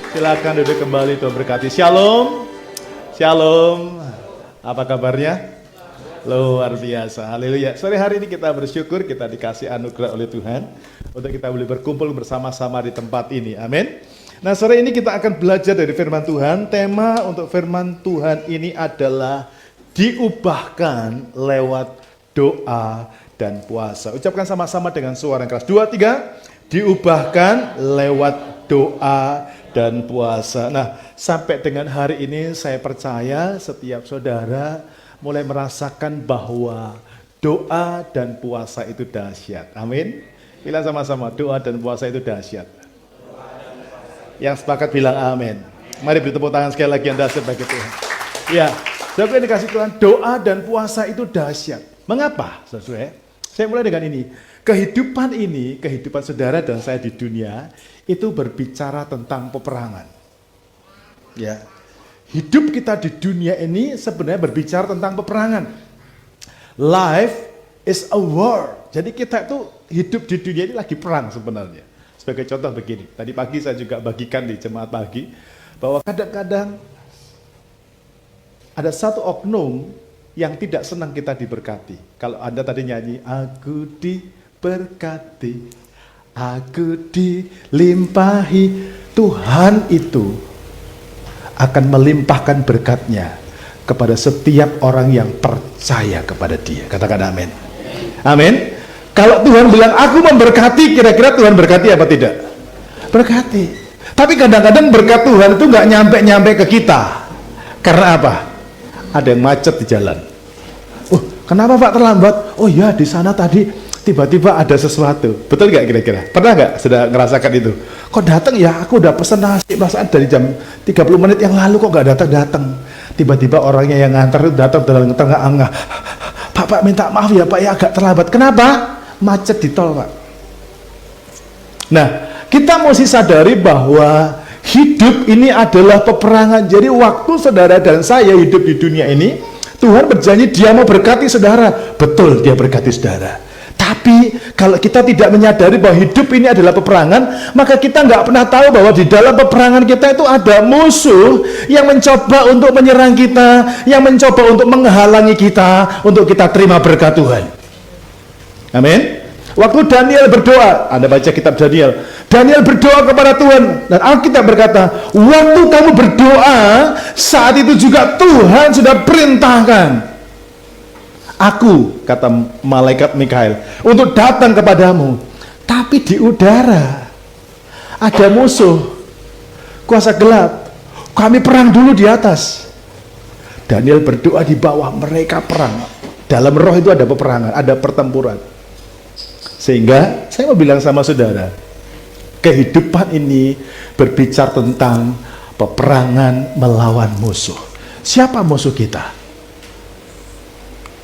Silakan duduk kembali, Tuhan berkati. Shalom. Shalom. Apa kabarnya? Luar biasa. Haleluya. Sore hari ini kita bersyukur kita dikasih anugerah oleh Tuhan untuk kita boleh berkumpul bersama-sama di tempat ini. Amin. Nah, sore ini kita akan belajar dari firman Tuhan. Tema untuk firman Tuhan ini adalah diubahkan lewat doa dan puasa. Ucapkan sama-sama dengan suara yang keras. 2, 3. Diubahkan lewat doa dan puasa. Nah, sampai dengan hari ini saya percaya setiap saudara mulai merasakan bahwa doa dan puasa itu dahsyat. Amin. Bilang sama-sama, doa dan puasa itu dahsyat. Yang sepakat bilang amin. Mari beri tepuk tangan sekali lagi yang dahsyat bagi Tuhan. Ya, saudara yang dikasih Tuhan, doa dan puasa itu dahsyat. Mengapa, saudara? Saya mulai dengan ini. Kehidupan saudara dan saya di dunia itu berbicara tentang peperangan. Ya. Hidup kita di dunia ini sebenarnya berbicara tentang peperangan. Life is a war. Jadi kita itu hidup di dunia ini lagi perang sebenarnya. Sebagai contoh begini, tadi pagi saya juga bagikan di jemaat pagi, bahwa kadang-kadang ada satu oknum yang tidak senang kita diberkati. Kalau Anda tadi nyanyi, aku diberkati, aku dilimpahi, Tuhan itu akan melimpahkan berkatnya kepada setiap orang yang percaya kepada dia. Katakan amin. Amin. Kalau Tuhan bilang aku memberkati, kira-kira Tuhan berkati apa tidak? Berkati. Tapi kadang-kadang berkat Tuhan itu nggak nyampe-nyampe ke kita. Karena apa? Ada yang macet di jalan. Kenapa Pak terlambat? Oh ya, di sana tadi tiba-tiba ada sesuatu. Betul nggak kira-kira? Pernah nggak sudah ngerasakan itu? Kok datang ya? Aku udah pesan nasi perasaan dari jam 30 menit yang lalu kok nggak datang-datang. Tiba-tiba orangnya yang ngantar itu datang dalam tengah-tengah. Pak minta maaf ya Pak ya, agak terlambat. Kenapa? Macet di tol Pak. Nah, kita mesti sadari bahwa hidup ini adalah peperangan. Jadi waktu saudara dan saya hidup di dunia ini, Tuhan berjanji dia mau berkati saudara. Betul, dia berkati saudara. Tapi kalau kita tidak menyadari bahwa hidup ini adalah peperangan, maka kita nggak pernah tahu bahwa di dalam peperangan kita itu ada musuh yang mencoba untuk menyerang kita, yang mencoba untuk menghalangi kita, untuk kita terima berkat Tuhan. Amin. Waktu Daniel berdoa, Anda baca kitab Daniel, Daniel berdoa kepada Tuhan, dan Alkitab berkata, waktu kamu berdoa, saat itu juga Tuhan sudah perintahkan aku, kata malaikat Mikael, untuk datang kepadamu. Tapi di udara ada musuh, kuasa gelap. Kami perang dulu di atas. Daniel berdoa di bawah, mereka perang. Dalam roh itu ada peperangan, ada pertempuran. Sehingga saya mau bilang sama saudara, kehidupan ini berbicara tentang peperangan melawan musuh. Siapa musuh kita?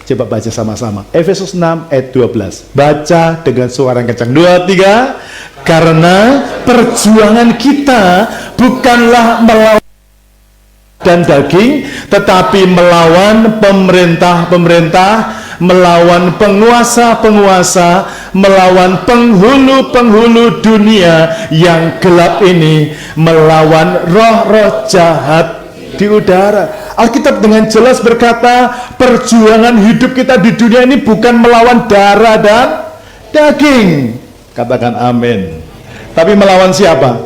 Coba baca sama-sama. Efesus 6 ayat 12. Baca dengan suara yang kencang. 2, 3. Karena perjuangan kita bukanlah melawan dan daging, tetapi melawan pemerintah-pemerintah, melawan penguasa-penguasa, melawan penghulu-penghulu dunia yang gelap ini, melawan roh-roh jahat di udara. Alkitab dengan jelas berkata, perjuangan hidup kita di dunia ini bukan melawan darah dan daging. Katakan amin. Tapi melawan siapa?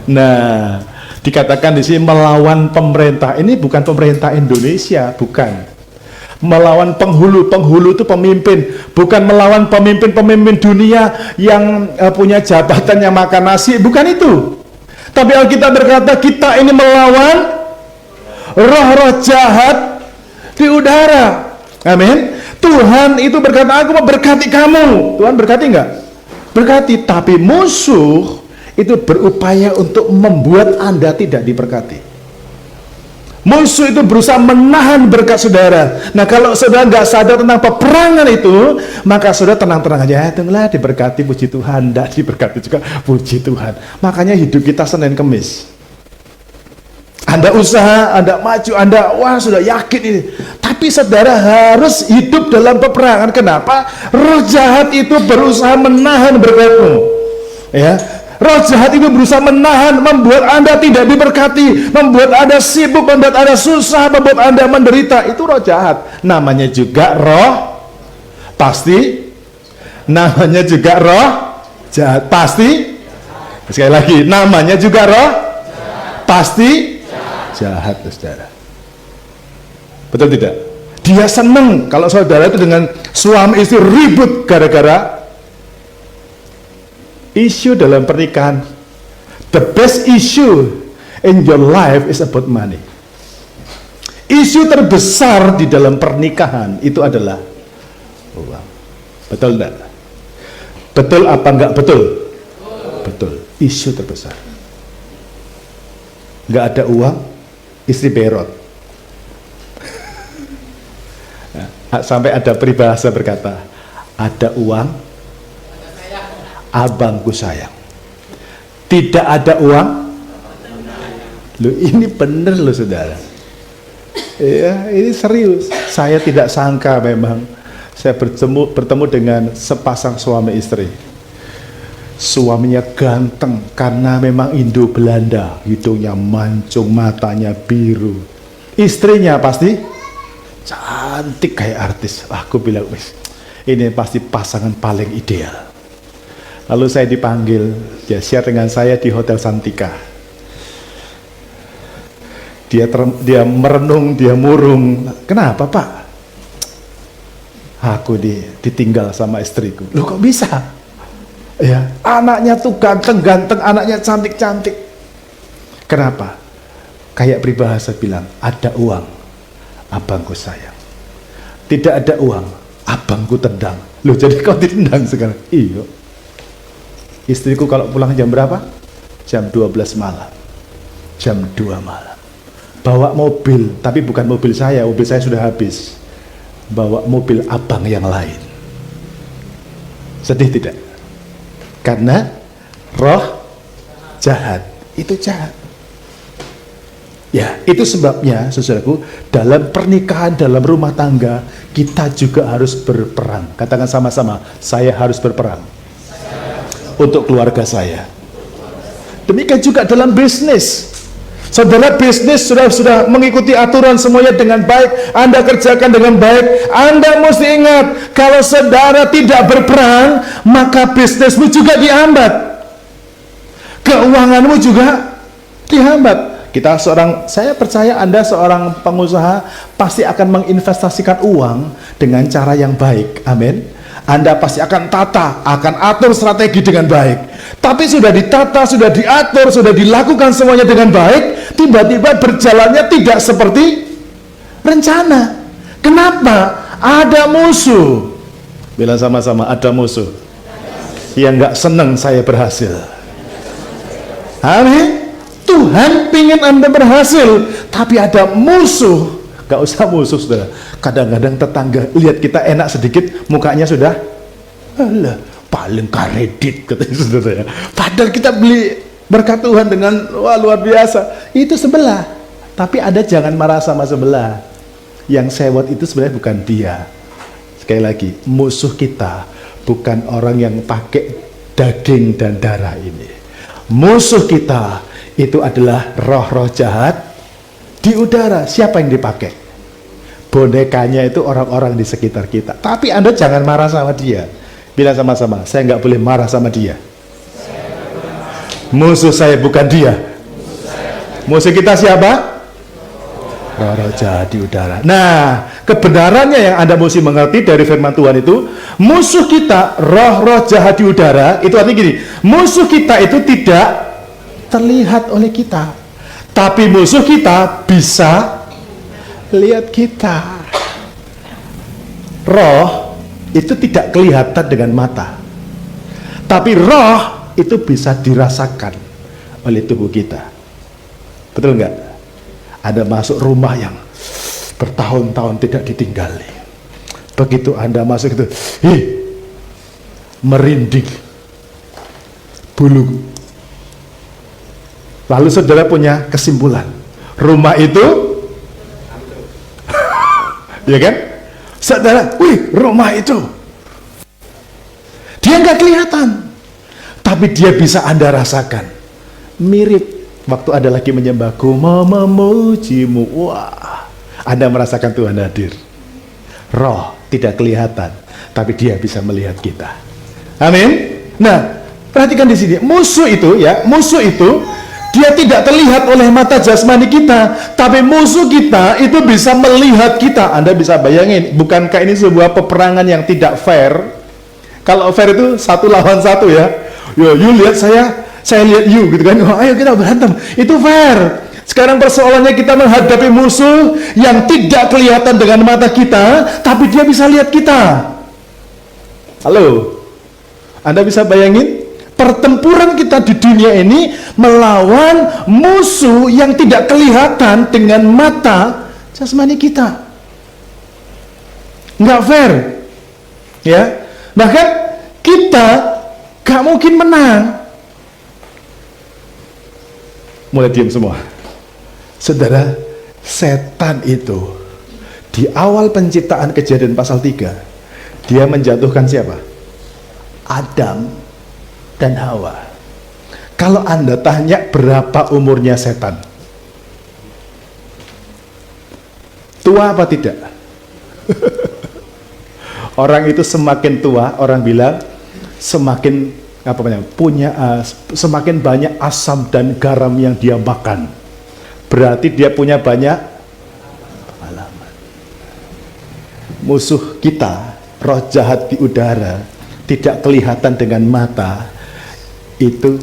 Nah, dikatakan di sini melawan pemerintah. Ini bukan pemerintah Indonesia, bukan. Melawan penghulu itu pemimpin, bukan melawan pemimpin dunia yang punya jabatan yang makan nasi, bukan itu. Tapi Alkitab berkata kita ini melawan roh-roh jahat di udara. Amin. Tuhan itu berkata, aku mau berkati kamu. Tuhan berkati enggak? Berkati. Tapi musuh itu berupaya untuk membuat Anda tidak diberkati. Musuh itu berusaha menahan berkat saudara. Nah, kalau saudara nggak sadar tentang peperangan itu, maka saudara tenang-tenang aja. Tunggulah diberkati, puji Tuhan. Nggak diberkati juga, puji Tuhan. Makanya hidup kita Senin Kemis. Anda usaha, Anda maju, Anda wah sudah yakin ini. Tapi Tapi saudara harus hidup dalam peperangan. Kenapa? Roh jahat itu berusaha menahan berkatmu. Ya, roh jahat itu berusaha menahan, membuat Anda tidak diberkati, membuat Anda sibuk, membuat Anda susah, membuat Anda menderita. Itu roh jahat. Namanya juga roh pasti. Namanya juga roh jahat. Pasti. Sekali lagi, namanya juga roh pasti jahat, saudara. Betul tidak? Dia senang kalau saudara itu dengan suami istri ribut gara-gara isu dalam pernikahan. The best issue in your life is about money. Isu terbesar di dalam pernikahan itu adalah uang. Betul tidak? Betul apa enggak betul? Betul. Isu terbesar. Enggak ada uang, istri berot. Sampai ada peribahasa berkata, ada uang, abangku sayang. Tidak ada uang, loh ini bener loh saudara. Ya, ini serius. Saya tidak sangka memang saya bertemu dengan sepasang suami istri. Suaminya ganteng karena memang Indo Belanda, hidungnya mancung, matanya biru. Istrinya pasti cantik kayak artis. Aku bilang, wis, ini pasti pasangan paling ideal. Lalu saya dipanggil, dia share dengan saya di Hotel Santika. Dia merenung, dia murung. Kenapa Pak? Aku ditinggal sama istriku. Loh kok bisa? Ya, anaknya tuh ganteng-ganteng, anaknya cantik-cantik. Kenapa? Kayak peribahasa bilang, ada uang, abangku sayang. Tidak ada uang, abangku tendang. Loh jadi kau ditendang sekarang? Iya. Istriku kalau pulang jam berapa? Jam 12 malam. Jam 2 malam. Bawa mobil, tapi bukan mobil saya sudah habis. Bawa mobil abang yang lain. Sedih tidak? Karena roh jahat itu jahat. Ya, itu sebabnya saudaraku, dalam pernikahan, dalam rumah tangga, kita juga harus berperang. Katakan sama-sama, saya harus berperang untuk keluarga saya. Demikian juga dalam bisnis. Saudara bisnis sudah mengikuti aturan semuanya dengan baik, Anda kerjakan dengan baik. Anda mesti ingat, kalau saudara tidak berperang, maka bisnismu juga dihambat, keuanganmu juga dihambat. Saya percaya Anda seorang pengusaha pasti akan menginvestasikan uang dengan cara yang baik. Amin. Anda pasti akan akan atur strategi dengan baik. Tapi sudah ditata, sudah diatur, sudah dilakukan semuanya dengan baik, tiba-tiba berjalannya tidak seperti rencana. Kenapa? Ada musuh. Bilang sama-sama, ada musuh yang nggak senang saya berhasil. Amin. Tuhan pingin Anda berhasil, tapi ada musuh. Gak usah musuh, saudara. Kadang-kadang tetangga lihat kita enak sedikit, mukanya sudah, alah, paling kredit, katanya saudara ya. Padahal kita beli berkat Tuhan dengan luar biasa. Itu sebelah. Tapi Anda jangan marah sama sebelah. Yang sewot itu sebenarnya bukan dia. Sekali lagi, musuh kita bukan orang yang pakai daging dan darah ini. Musuh kita itu adalah roh-roh jahat di udara. Siapa yang dipakai? Bonekanya itu orang-orang di sekitar kita. Tapi Anda jangan marah sama dia. Bilang sama-sama, saya nggak boleh marah sama dia. Musuh saya bukan dia. Musuh kita siapa? Roh-roh jahat di udara. Nah, kebenarannya yang Anda mesti mengerti dari firman Tuhan itu, musuh kita, roh-roh jahat di udara, itu artinya gini, musuh kita itu tidak terlihat oleh kita, tapi musuh kita bisa lihat kita. Roh itu tidak kelihatan dengan mata, tapi roh itu bisa dirasakan oleh tubuh kita. Betul nggak? Ada masuk rumah yang bertahun-tahun tidak ditinggali, begitu Anda masuk itu, merinding bulu. Lalu saudara punya kesimpulan, rumah itu Ya kan? Saudara, wih, rumah itu. Dia nggak kelihatan, tapi dia bisa Anda rasakan. Mirip waktu Anda lagi menyembahku, memujimu. Wah, Anda merasakan Tuhan hadir. Roh tidak kelihatan, tapi dia bisa melihat kita. Amin. Nah, perhatikan di sini, musuh itu dia tidak terlihat oleh mata jasmani kita, tapi musuh kita itu bisa melihat kita. Anda bisa bayangin, bukankah ini sebuah peperangan yang tidak fair? Kalau fair itu 1 lawan 1 ya. Yo, you lihat saya lihat you gitu kan. Oh, ayo kita berantem. Itu fair. Sekarang persoalannya kita menghadapi musuh yang tidak kelihatan dengan mata kita, tapi dia bisa lihat kita. Halo, Anda bisa bayangin pertempuran kita di dunia ini melawan musuh yang tidak kelihatan dengan mata jasmani kita. Nggak fair, ya. Bahkan kita gak mungkin menang. Mulai diam semua. Saudara, setan itu di awal penciptaan Kejadian pasal 3, dia menjatuhkan siapa? Adam dan Hawa. Kalau Anda tanya berapa umurnya setan, tua apa tidak? Orang itu semakin tua, orang bilang semakin semakin banyak asam dan garam yang dia makan. Berarti dia punya banyak pengalaman. Musuh kita, roh jahat di udara, tidak kelihatan dengan mata, itu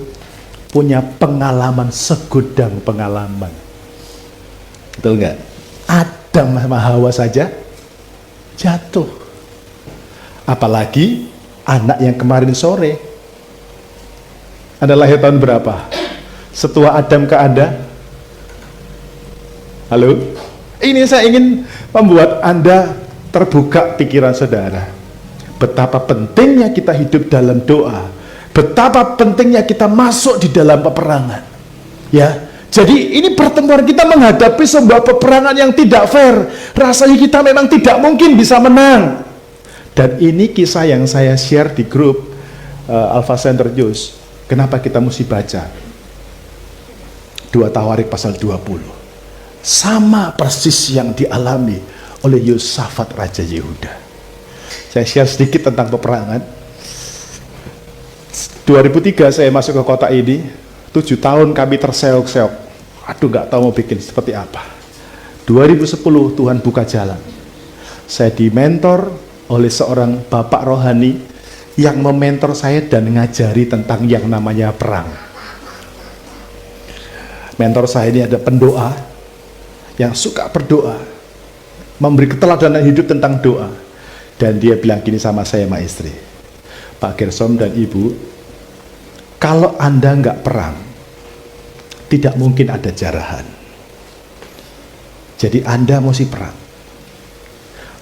punya pengalaman, segudang pengalaman. Betul nggak? Adam sama Hawa saja jatuh. Apalagi anak yang kemarin sore. Anda lahir tahun berapa? Setua Adam ke Anda? Halo? Ini saya ingin membuat Anda terbuka pikiran saudara. Betapa pentingnya kita hidup dalam doa. Betapa pentingnya kita masuk di dalam peperangan. Ya, jadi ini pertemuan kita menghadapi sebuah peperangan yang tidak fair. Rasanya kita memang tidak mungkin bisa menang. Dan ini kisah yang saya share di grup Alpha Center News. Kenapa kita mesti baca 2 Tawarik pasal 20. Sama persis yang dialami oleh Yosafat Raja Yehuda. Saya share sedikit tentang peperangan. 2003 saya masuk ke kota ini, 7 tahun kami terseok-seok. Aduh, gak tahu mau bikin seperti apa. 2010 Tuhan buka jalan. Saya dimentor oleh seorang bapak rohani yang mementor saya dan ngajari tentang yang namanya perang. Mentor saya ini ada pendoa yang suka berdoa, memberi keteladanan hidup tentang doa. Dan dia bilang gini sama saya, sama istri, Pak Gersom dan Ibu, kalau Anda nggak perang, tidak mungkin ada jarahan. Jadi Anda mesti perang.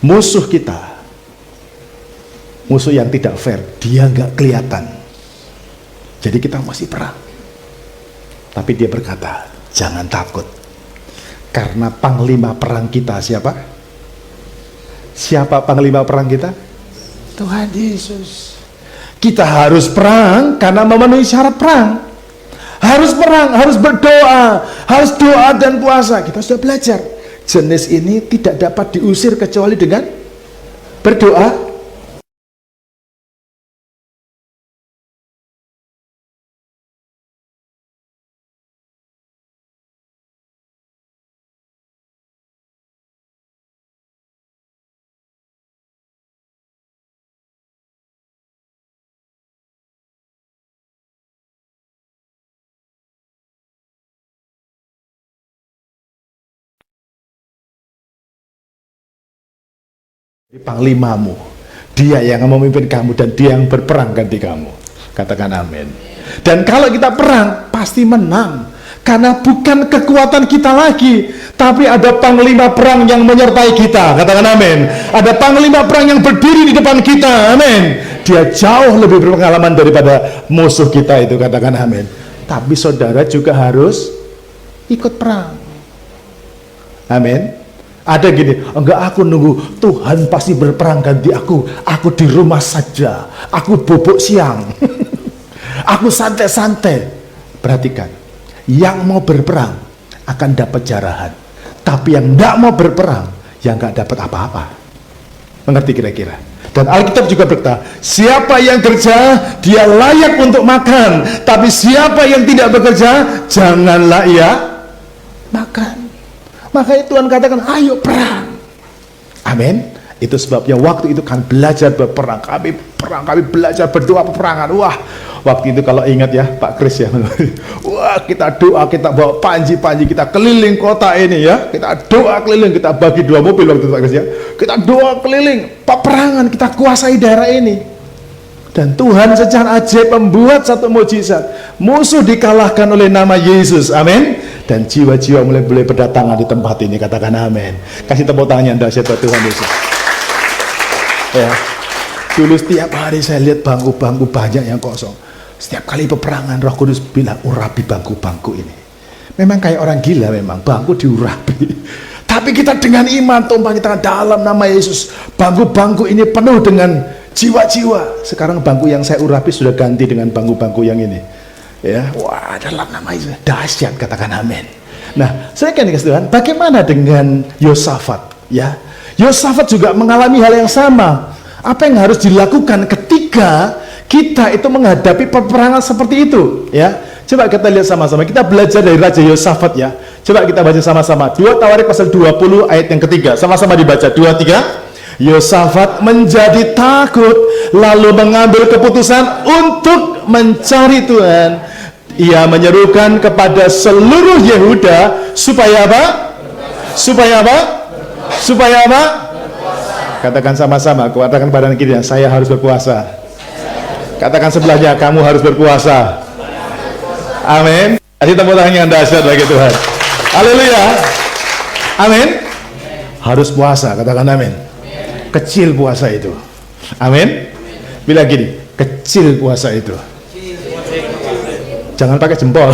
Musuh kita, musuh yang tidak fair, dia nggak kelihatan. Jadi kita mesti perang. Tapi dia berkata, jangan takut. Karena panglima perang kita siapa? Siapa panglima perang kita? Tuhan Yesus. Kita harus perang karena memenuhi syarat perang. Harus perang, harus berdoa, harus doa dan puasa. Kita sudah belajar. Jenis ini tidak dapat diusir kecuali dengan berdoa. Panglimamu, dia yang memimpin kamu dan dia yang berperang ganti kamu. Katakan amin. Dan kalau kita perang pasti menang, karena bukan kekuatan kita lagi, tapi ada panglima perang yang menyertai kita. Katakan amin. Ada panglima perang yang berdiri di depan kita. Amin. Dia jauh lebih berpengalaman daripada musuh kita itu. Katakan amin. Tapi saudara juga harus ikut perang. Amin. Ada gini, enggak, aku nunggu Tuhan pasti berperang ganti aku di rumah saja, aku bobok siang, aku santai-santai. Perhatikan, yang mau berperang akan dapat jarahan, tapi yang enggak mau berperang, yang enggak dapat apa-apa. Mengerti kira-kira? Dan Alkitab juga berkata, siapa yang kerja, dia layak untuk makan, tapi siapa yang tidak bekerja, janganlah ia makan. Makanya Tuhan katakan, ayo perang. Amin. Itu sebabnya waktu itu kan belajar berperang. Kami belajar berdoa peperangan. Wah, waktu itu kalau ingat ya Pak Kris ya, wah, kita doa, kita bawa panji-panji, kita keliling kota ini ya, kita doa keliling, kita bagi 2 mobil waktu itu Pak Kris ya, kita doa keliling peperangan, kita kuasai daerah ini. Dan Tuhan secara ajaib membuat satu mujizat, musuh dikalahkan oleh nama Yesus. Amin. Dan jiwa-jiwa mulai berdatangan di tempat ini. Katakan amin. Kasih tepuk tangan yang dahsyat buat Tuhan Yesus. Ya, dulu setiap hari saya lihat bangku-bangku banyak yang kosong. Setiap kali peperangan, Roh Kudus bilang, urapi bangku-bangku ini. Memang kayak orang gila, memang bangku diurapi. Tapi kita dengan iman tumpah kita dalam nama Yesus, bangku-bangku ini penuh dengan jiwa-jiwa. Sekarang bangku yang saya urapi sudah ganti dengan bangku-bangku yang ini. Ya, wah, dalam nama Yesus dahsyat, katakan amin. Nah, saya akan dikasih Tuhan, bagaimana dengan Yosafat? Ya, Yosafat juga mengalami hal yang sama. Apa yang harus dilakukan ketika kita itu menghadapi peperangan seperti itu? Ya, coba kita lihat sama-sama. Kita belajar dari Raja Yosafat ya. Coba kita baca sama-sama. 2 Tawarik pasal 20 ayat yang ketiga. Sama-sama dibaca. 2, 3. Yosafat menjadi takut, lalu mengambil keputusan untuk mencari Tuhan. Ia menyerukan kepada seluruh Yehuda supaya apa? Supaya apa? Supaya apa? Katakan sama-sama, katakan badan kiri, saya harus berpuasa. Katakan sebelahnya, kamu harus berpuasa. Amin. Kasih tepuk tangan yang dahsyat bagi Tuhan. Haleluya. Amin. Harus puasa, katakan amin. Kecil puasa itu. Amin. Bila gini, kecil puasa itu. Jangan pakai jempol.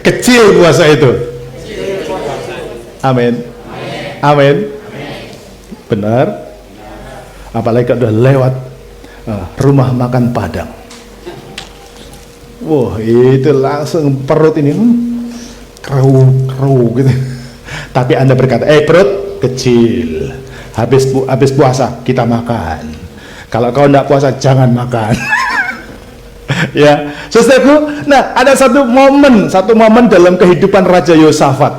Kecil puasa itu. Amin. Amin. Benar. Apalagi kalau udah lewat rumah makan Padang. Wah, itu langsung perut ini keruh gitu. Tapi Anda berkata, perut kecil. Habis puasa kita makan. Kalau kau tidak puasa jangan makan. Ya, saudaraku. Nah, ada satu momen dalam kehidupan Raja Yosafat.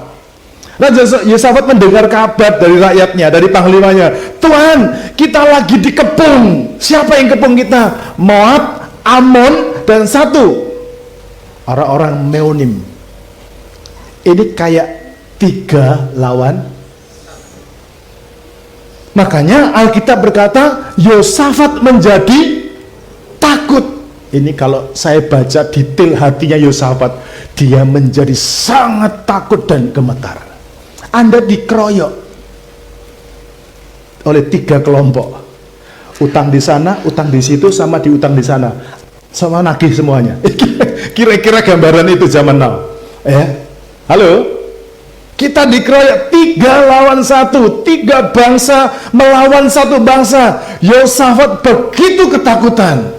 Raja Yosafat mendengar kabar dari rakyatnya, dari panglimanya, Tuhan, kita lagi dikepung. Siapa yang kepung kita? Moab, Amon, dan satu orang-orang Meonim. Ini kayak 3 lawan. Makanya Alkitab berkata Yosafat menjadi takut. Ini kalau saya baca detail hatinya Yosafat, dia menjadi sangat takut dan gemetar. Anda dikeroyok oleh 3 kelompok. Utang di sana, utang di situ, sama diutang di sana. Sama nagih semuanya. Kira-kira gambaran itu zaman now. Halo? Kita dikeroyok 3 lawan 1, 3 bangsa melawan 1 bangsa. Yosafat begitu ketakutan.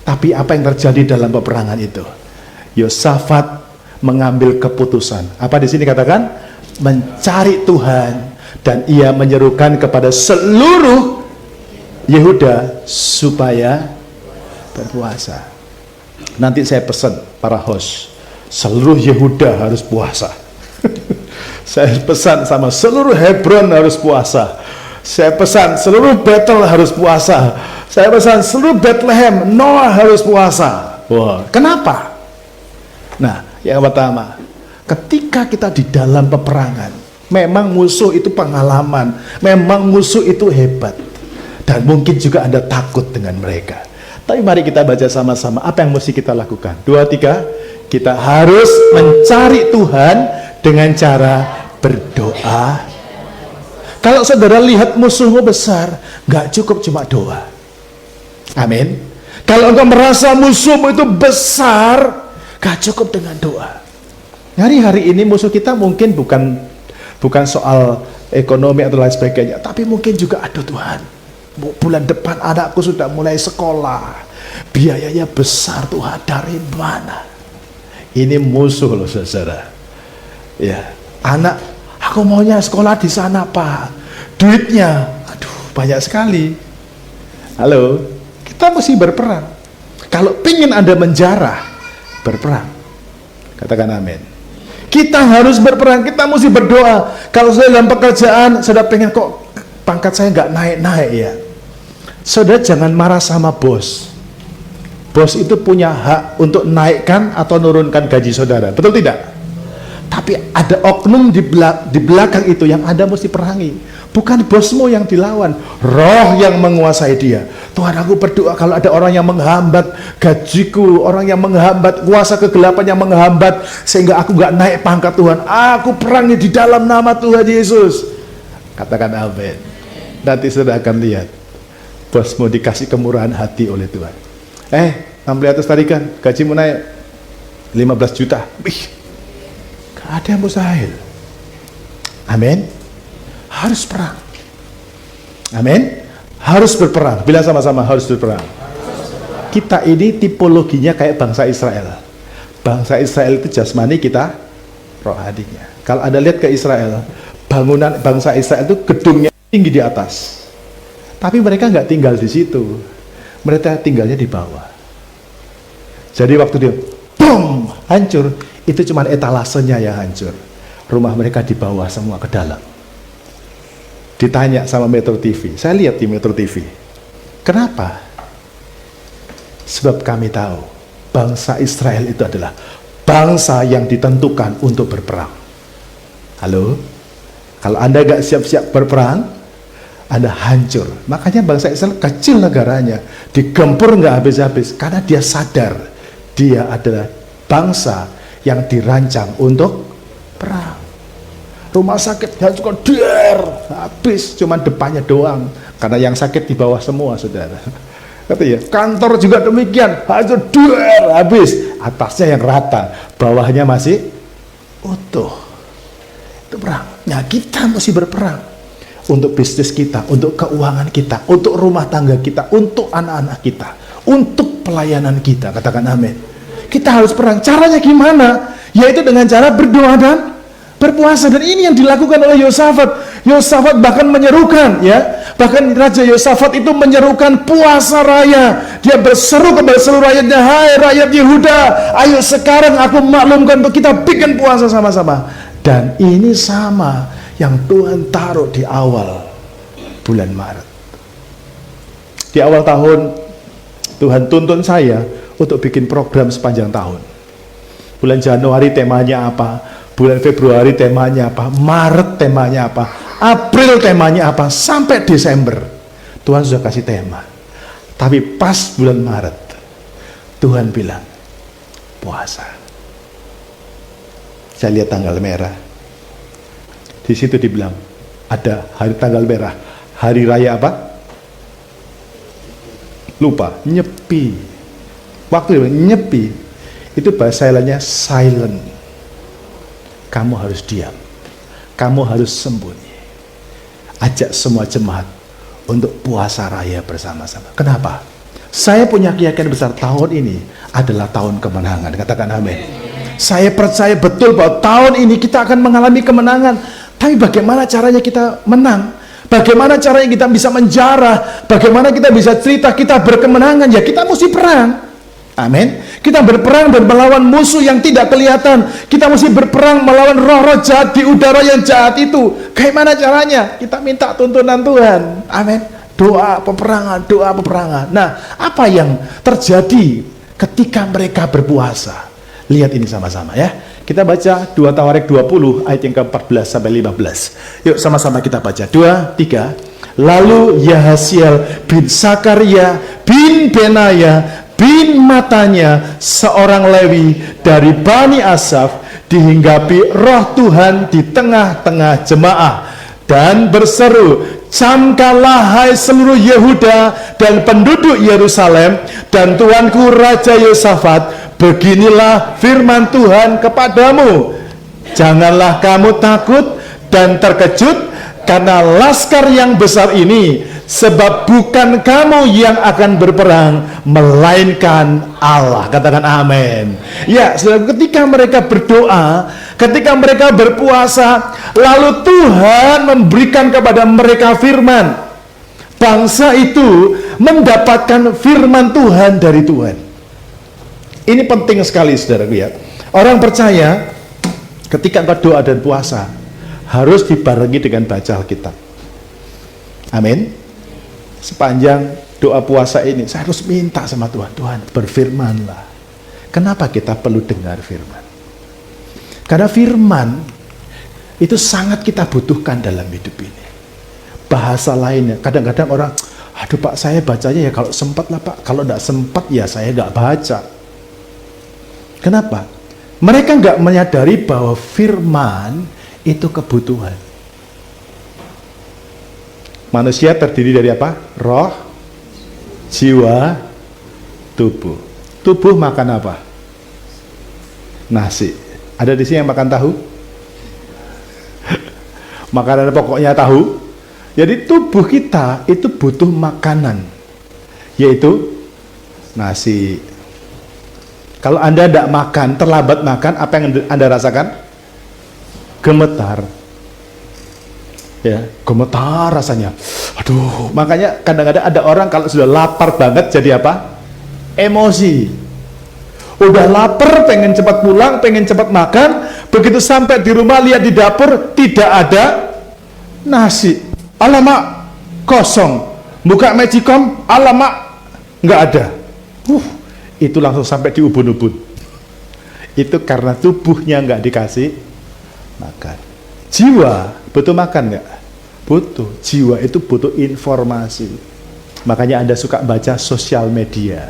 Tapi apa yang terjadi dalam peperangan itu? Yosafat mengambil keputusan. Apa di sini katakan? Mencari Tuhan, dan ia menyerukan kepada seluruh Yehuda supaya berpuasa. Nanti saya pesan para host, seluruh Yehuda harus puasa. Saya pesan sama seluruh Hebron harus puasa. Saya pesan seluruh Betel harus puasa. Saya pesan seluruh Bethlehem, Noah harus puasa. Wah, kenapa? Nah, yang pertama, ketika kita di dalam peperangan, memang musuh itu pengalaman, memang musuh itu hebat, dan mungkin juga Anda takut dengan mereka. Tapi mari kita baca sama-sama apa yang mesti kita lakukan. 2, 3, kita harus mencari Tuhan dengan cara berdoa. Kalau saudara lihat musuhmu besar, gak cukup cuma doa. Amin. Kalau engkau merasa musuhmu itu besar, gak cukup dengan doa. Hari ini musuh kita mungkin bukan soal ekonomi atau lain sebagainya. Tapi mungkin juga, aduh Tuhan, bulan depan anakku sudah mulai sekolah, biayanya besar Tuhan, dari mana? Ini musuh loh saudara. Ya, anak, aku maunya sekolah di sana Pak, duitnya, aduh banyak sekali. Halo, kita mesti berperang. Kalau pingin Anda menjarah, berperang. Katakan amin. Kita harus berperang, kita mesti berdoa. Kalau saya dalam pekerjaan, saudara pengen kok pangkat saya nggak naik-naik ya. Saudara jangan marah sama bos. Bos itu punya hak untuk naikkan atau nurunkan gaji saudara, betul tidak? Tapi ada oknum di belakang itu yang Anda mesti perangi. Bukan bosmu yang dilawan, roh yang menguasai dia. Tuhan, aku berdoa kalau ada orang yang menghambat gajiku, orang yang menghambat kuasa kegelapan yang menghambat sehingga aku nggak naik pangkat, Tuhan, aku perangi di dalam nama Tuhan Yesus. Katakan amin. Nanti sudah akan lihat bosmu dikasih kemurahan hati oleh Tuhan. Ambil atas tarikan, gajimu naik 15 juta. Wih, gak ada yang mustahil. Amin. Harus perang. Amin. Harus berperang. Bila sama-sama harus berperang. Kita ini tipologinya kayak bangsa Israel. Bangsa Israel itu jasmani, kita rohaninya. Kalau Anda lihat ke Israel, bangunan bangsa Israel itu gedungnya tinggi di atas. Tapi mereka nggak tinggal di situ. Mereka tinggalnya di bawah. Jadi waktu dia boom, hancur, itu cuma etalasenya yang hancur. Rumah mereka di bawah semua ke dalam. Ditanya sama Metro TV, saya lihat di Metro TV, kenapa? Sebab kami tahu bangsa Israel itu adalah bangsa yang ditentukan untuk berperang. Halo? Kalau Anda gak siap-siap berperang, Anda hancur. Makanya bangsa Israel kecil negaranya, digempur gak habis-habis, karena dia sadar dia adalah bangsa yang dirancang untuk perang. Rumah sakit hancur, habis, cuman depannya doang, karena yang sakit di bawah semua, saudara. Ya, kantor juga demikian, hancur, habis, atasnya yang rata, bawahnya masih utuh. Itu perang. Nah, kita mesti berperang untuk bisnis kita, untuk keuangan kita, untuk rumah tangga kita, untuk anak-anak kita, untuk pelayanan kita. Katakan amin. Kita harus perang. Caranya gimana? Yaitu dengan cara berdoa dan berpuasa. Dan ini yang dilakukan oleh Yosafat. Yosafat bahkan menyerukan, ya, bahkan Raja Yosafat itu menyerukan puasa raya. Dia berseru kepada seluruh rakyatnya, hai rakyat Yehuda, ayo sekarang aku maklumkan untuk kita bikin puasa sama-sama. Dan ini sama yang Tuhan taruh di awal bulan Maret. Di awal tahun Tuhan tuntun saya untuk bikin program sepanjang tahun. Bulan Januari temanya apa, bulan Februari temanya apa, Maret temanya apa, April temanya apa, sampai Desember Tuhan sudah kasih tema. Tapi pas bulan Maret Tuhan bilang puasa. Saya lihat tanggal merah, di situ dibilang ada hari tanggal merah, hari raya apa? Lupa, nyepi. Waktu nyepi itu bahasa lainnya silent. Kamu harus diam, kamu harus sembunyi. Ajak semua jemaat untuk puasa raya bersama-sama. Kenapa? Saya punya keyakinan besar tahun ini adalah tahun kemenangan. Katakan amin. Saya percaya betul bahwa tahun ini kita akan mengalami kemenangan. Tapi bagaimana caranya kita menang? Bagaimana caranya kita bisa menjarah? Bagaimana kita bisa cerita kita berkemenangan? Ya kita mesti perang. Amin. Kita berperang dan melawan musuh yang tidak kelihatan. Kita mesti berperang melawan roh-roh jahat di udara yang jahat itu. Bagaimana caranya? Kita minta tuntunan Tuhan. Amin. Doa peperangan, doa peperangan. Nah, apa yang terjadi ketika mereka berpuasa? Lihat ini sama-sama ya. Kita baca 2 Tawarik 20 ayat yang ke-14 sampai 15. Yuk sama-sama kita baca. 2, 3. Lalu Yahasiel bin Sakaria bin Benaya bin Matanya, seorang Lewi dari Bani Asaf, dihinggapi roh Tuhan di tengah-tengah jemaah dan berseru, camkanlah hai seluruh Yehuda dan penduduk Yerusalem dan tuanku Raja Yosafat, beginilah firman Tuhan kepadamu, janganlah kamu takut dan terkejut Karena laskar yang besar ini, sebab bukan kamu yang akan berperang, melainkan Allah. Katakan amin. Ya, saudara, ketika mereka berdoa, ketika mereka berpuasa, lalu Tuhan memberikan kepada mereka firman. Bangsa itu mendapatkan firman Tuhan dari Tuhan. Ini penting sekali, saudara, ya. Orang percaya ketika engkau doa dan puasa harus dibarengi dengan baca Alkitab. Amin. Sepanjang doa puasa ini saya harus minta sama Tuhan, Tuhan berfirmanlah. Kenapa kita perlu dengar firman? Karena firman itu sangat kita butuhkan dalam hidup ini. Bahasa lainnya, kadang-kadang orang, aduh Pak, saya bacanya ya kalau sempat lah Pak, kalau tidak sempat ya saya nggak baca. Kenapa? Mereka nggak menyadari bahwa firman itu kebutuhan. Manusia terdiri dari apa? Roh, jiwa, tubuh. Tubuh makan apa? Nasi. Ada di sini yang makan tahu? Makanan pokoknya tahu. Jadi tubuh kita itu butuh makanan, yaitu nasi. Kalau Anda tidak makan, terlambat makan, apa yang Anda rasakan? Gemetar. Ya, gemetar rasanya. Aduh, makanya kadang-kadang ada orang kalau sudah lapar banget jadi apa? Emosi. Udah lapar, pengen cepat pulang, pengen cepat makan, begitu sampai di rumah lihat di dapur tidak ada nasi. Alamak, kosong. Buka Magicom, alamak, nggak ada. Itu langsung sampai di ubun-ubun. Itu karena tubuhnya nggak dikasih makan. Jiwa butuh makan nggak? Butuh. Jiwa itu butuh informasi. Makanya Anda suka baca sosial media,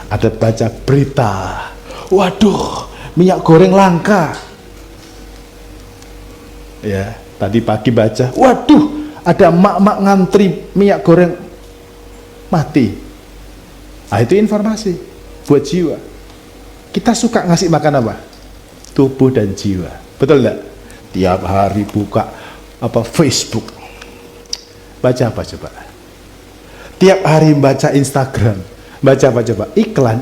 ada baca berita. Waduh, minyak goreng langka. Ya, tadi pagi baca, waduh, ada mak-mak ngantri minyak goreng mati. Ah, itu informasi buat jiwa. Kita suka ngasih makan apa? Tubuh dan jiwa. Betul enggak? Tiap hari buka apa Facebook. Baca apa coba? Tiap hari baca Instagram. Baca apa coba? Iklan.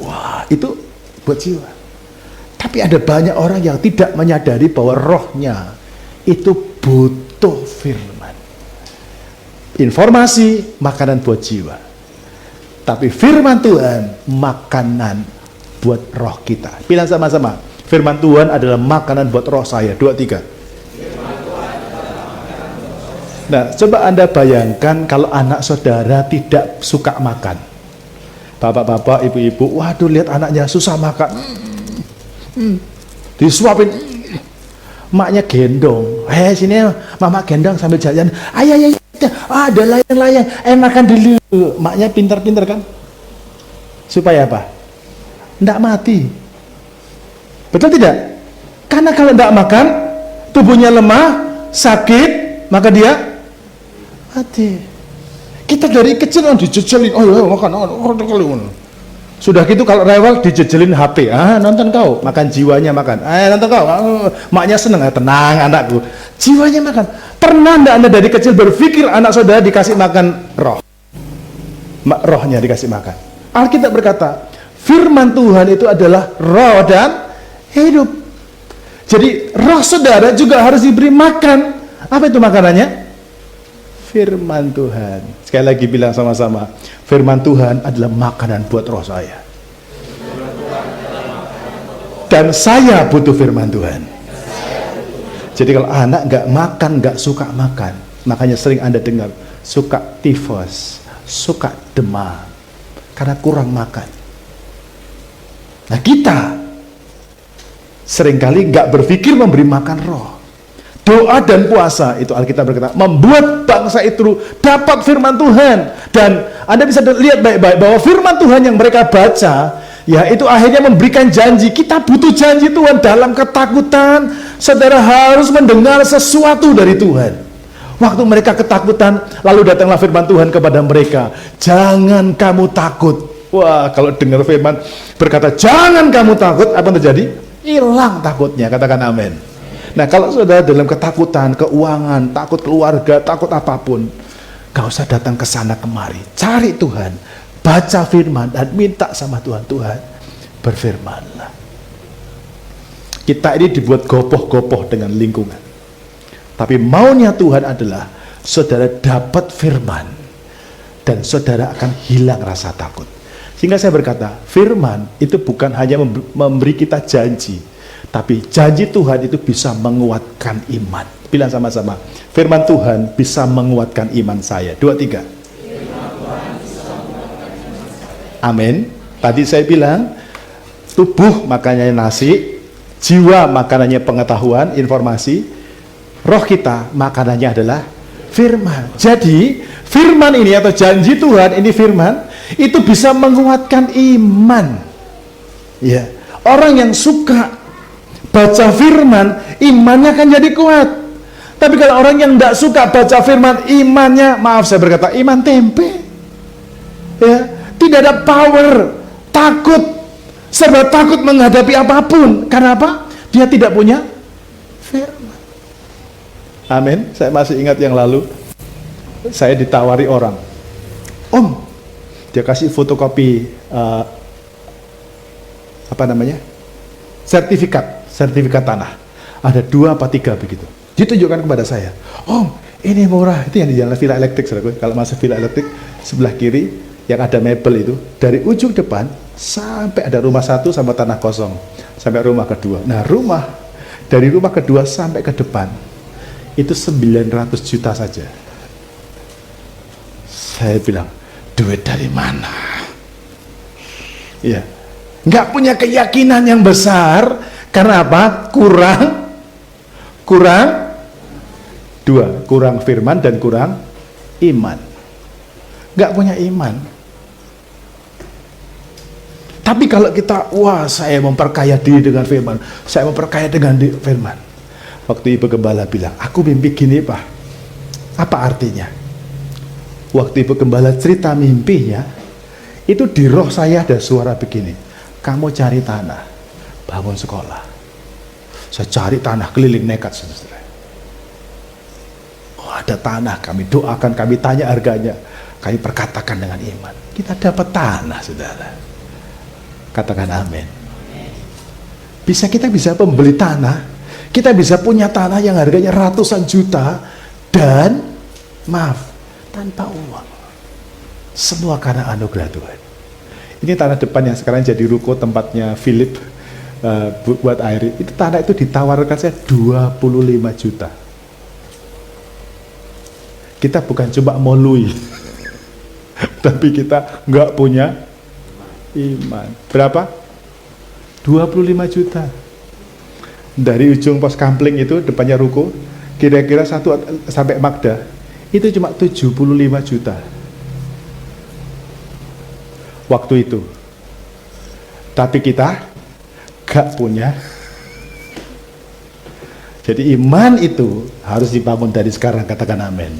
Wah, itu buat jiwa. Tapi ada banyak orang yang tidak menyadari bahwa rohnya itu butuh firman. Informasi, makanan buat jiwa. Tapi firman Tuhan, makanan buat roh kita. Bilang sama-sama, firman Tuhan adalah makanan buat roh saya. 2, 3. Nah, coba Anda bayangkan kalau anak saudara tidak suka makan. Bapak-bapak, ibu-ibu, waduh lihat anaknya susah makan. Disuapin. Maknya gendong. Sini mama gendong sambil jajan. Ayah, ada layang-layang. Makan dulu. Maknya pintar-pintar kan? Supaya apa? Nggak mati. Betul tidak? Karena kalau nggak makan, tubuhnya lemah, sakit, maka dia mati. Kita dari kecil dijejelin, makan. Sudah gitu kalau rewel dijejelin HP, nonton kau, makan jiwanya makan. Nonton kau, maknya seneng, tenang anakku. Jiwanya makan. Pernah enggak Anda dari kecil berpikir anak saudara dikasih makan roh? Rohnya dikasih makan. Alkitab berkata, firman Tuhan itu adalah roh dan hidup. Jadi roh saudara juga harus diberi makan. Apa itu makanannya? Firman Tuhan. Sekali lagi bilang sama-sama, firman Tuhan adalah makanan buat roh saya. Dan saya butuh firman Tuhan. Jadi kalau anak nggak makan, nggak suka makan, makanya sering Anda dengar suka tifus, suka demam, karena kurang makan. Nah, kita seringkali nggak berpikir memberi makan roh. Doa dan puasa, itu Alkitab berkata, membuat bangsa itu dapat firman Tuhan. Dan Anda bisa lihat baik-baik bahwa firman Tuhan yang mereka baca, ya itu akhirnya memberikan janji. Kita butuh janji Tuhan dalam ketakutan. Saudara harus mendengar sesuatu dari Tuhan. Waktu mereka ketakutan, lalu datanglah firman Tuhan kepada mereka. Jangan kamu takut. Wah, kalau dengar firman berkata, jangan kamu takut, apa yang terjadi? Hilang takutnya, katakan amin. Nah, kalau saudara dalam ketakutan, keuangan, takut keluarga, takut apapun, gak usah datang ke sana kemari. Cari Tuhan, baca firman, dan minta sama Tuhan, Tuhan, berfirmanlah. Kita ini dibuat gopoh-gopoh dengan lingkungan. Tapi maunya Tuhan adalah saudara dapat firman, dan saudara akan hilang rasa takut. Sehingga saya berkata, firman itu bukan hanya memberi kita janji, tapi janji Tuhan itu bisa menguatkan iman. Bilang sama-sama, firman Tuhan bisa menguatkan iman saya. 2, 3. Amin. Tadi saya bilang, tubuh makanannya nasi, jiwa makanannya pengetahuan, informasi, roh kita makanannya adalah firman. Jadi firman ini atau janji Tuhan ini, firman itu bisa menguatkan iman. Ya, orang yang suka baca firman, imannya akan jadi kuat. Tapi kalau orang yang tidak suka baca firman, imannya, maaf saya berkata, iman tempe. Ya, tidak ada power, takut, serba takut menghadapi apapun. Karena apa? Dia tidak punya firman. Amin. Saya masih ingat yang lalu, saya ditawari orang, Om, dia kasih fotokopi sertifikat tanah, ada 2 apa 3 begitu, ditunjukkan kepada saya. Om, ini murah. Itu yang di jalan Villa Elektrik. Kalau masuk Villa Elektrik sebelah kiri yang ada mebel itu, dari ujung depan sampai ada rumah 1 sama tanah kosong sampai rumah kedua. Nah, dari rumah kedua sampai ke depan itu 900 juta saja. Saya bilang, duit dari mana? Ya, nggak punya keyakinan yang besar. Karena apa? Kurang firman dan kurang iman. Nggak punya iman. Tapi kalau kita, wah, saya memperkaya diri dengan firman, saya memperkaya dengan firman. Waktu Ibu Gembala bilang, aku mimpi gini, Pak. Apa artinya? Waktu Ibu Gembala cerita mimpinya, itu di roh saya ada suara begini, kamu cari tanah, bangun sekolah. Saya cari tanah keliling nekat, saudara. Oh, ada tanah, kami doakan, kami tanya harganya, kami perkatakan dengan iman, kita dapat tanah, saudara. Katakan amin. Kita bisa membeli tanah, kita bisa punya tanah yang harganya ratusan juta, dan maaf, tanpa uang. Semua karena anugerah Tuhan. Ini tanah depan yang sekarang jadi ruko tempatnya Philip buat air. Itu tanah itu ditawarkan saya 25 juta. Kita bukan cuma mau lui, tapi kita nggak punya iman. Berapa? 25 juta. Dari ujung pos kampling itu depannya ruko, kira-kira 1 sampai Magda, itu cuma 75 juta waktu itu. Tapi kita gak punya. Jadi iman itu harus dibangun dari sekarang, katakan amin.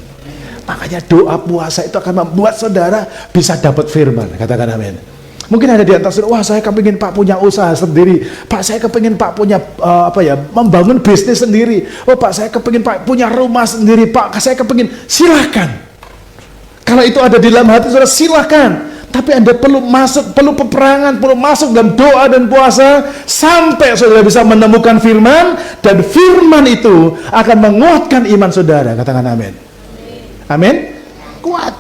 Makanya doa puasa itu akan membuat saudara bisa dapat firman, katakan amin. Mungkin ada di antara saudara, wah, saya kepingin Pak punya usaha sendiri, Pak saya kepingin Pak punya membangun bisnis sendiri, oh Pak saya kepingin Pak punya rumah sendiri, Pak saya kepingin. Silahkan, kalau itu ada di dalam hati saudara, silahkan. Tapi Anda perlu peperangan, perlu masuk dalam doa dan puasa sampai saudara bisa menemukan firman, dan firman itu akan menguatkan iman saudara, katakan amin. Amin. Kuat.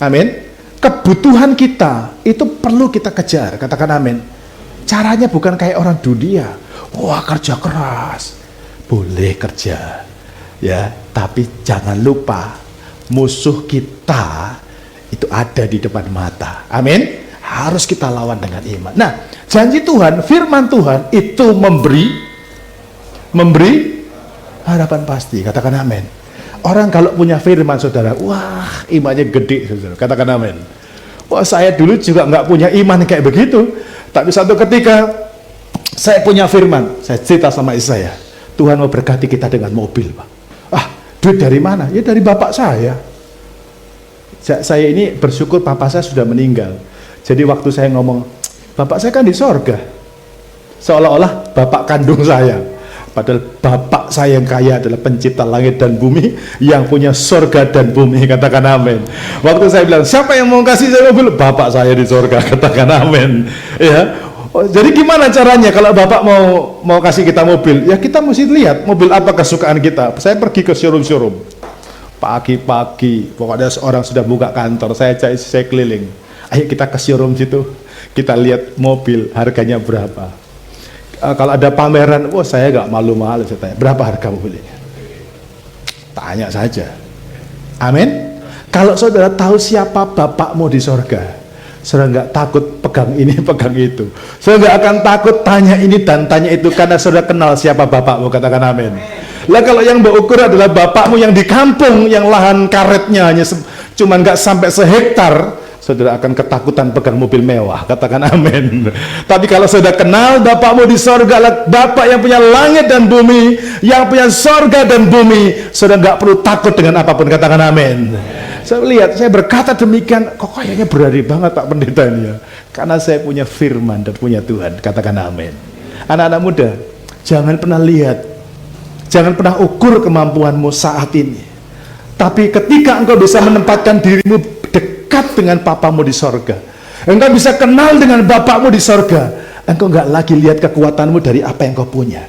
Amin. Kebutuhan kita itu perlu kita kejar, katakan amin. Caranya bukan kayak orang dunia, wah kerja keras, boleh kerja ya, tapi jangan lupa musuh kita itu ada di depan mata. Amin. Harus kita lawan dengan iman. Nah, janji Tuhan, firman Tuhan itu memberi harapan pasti, katakan amin. Orang kalau punya firman saudara, wah imannya gede, saudara, katakan amin. Wah, saya dulu juga nggak punya iman kayak begitu, tapi satu ketika saya punya firman, saya cerita sama istri saya, Tuhan mau berkati kita dengan mobil, Pak. Ah, duit dari mana? Ya dari bapak saya. Saya ini bersyukur papa saya sudah meninggal. Jadi waktu saya ngomong, bapak saya kan di sorga, seolah-olah bapak kandung saya. Padahal Bapak saya yang kaya adalah pencipta langit dan bumi, yang punya sorga dan bumi. Katakan amin. Waktu saya bilang, siapa yang mau kasih saya mobil? Bapak saya di sorga. Katakan amin. Ya. Jadi gimana caranya kalau Bapak mau kasih kita mobil? Ya kita mesti lihat mobil apa kesukaan kita. Saya pergi ke showroom. Pagi-pagi, pokoknya seorang sudah buka kantor, saya keliling. Ayo kita ke showroom situ, kita lihat mobil harganya berapa. Kalau ada pameran, wah saya gak malu-malu, saya tanya, berapa harga mobilnya? Tanya saja. Amin. Kalau saudara tahu siapa bapakmu di sorga, saudara nggak takut pegang ini, pegang itu. Saudara nggak akan takut tanya ini dan tanya itu, karena saudara kenal siapa bapakmu. Katakan amin. Lah kalau yang berukur adalah bapakmu yang di kampung, yang lahan karetnya hanya cuman nggak sampai sehektar, saudara akan ketakutan pegang mobil mewah. Katakan amin. Tapi kalau saudara kenal bapakmu di sorga, Bapak yang punya langit dan bumi, yang punya sorga dan bumi, saudara nggak perlu takut dengan apapun. Katakan amin. Saya lihat, saya berkata demikian, kok kayaknya berani banget Pak Pendeta ini ya, karena saya punya firman dan punya Tuhan. Katakan amin. Anak-anak muda, jangan pernah lihat, jangan pernah ukur kemampuanmu saat ini, tapi ketika engkau bisa menempatkan dirimu dekat dengan papamu di sorga, engkau bisa kenal dengan bapakmu di sorga, engkau nggak lagi lihat kekuatanmu dari apa yang kau punya,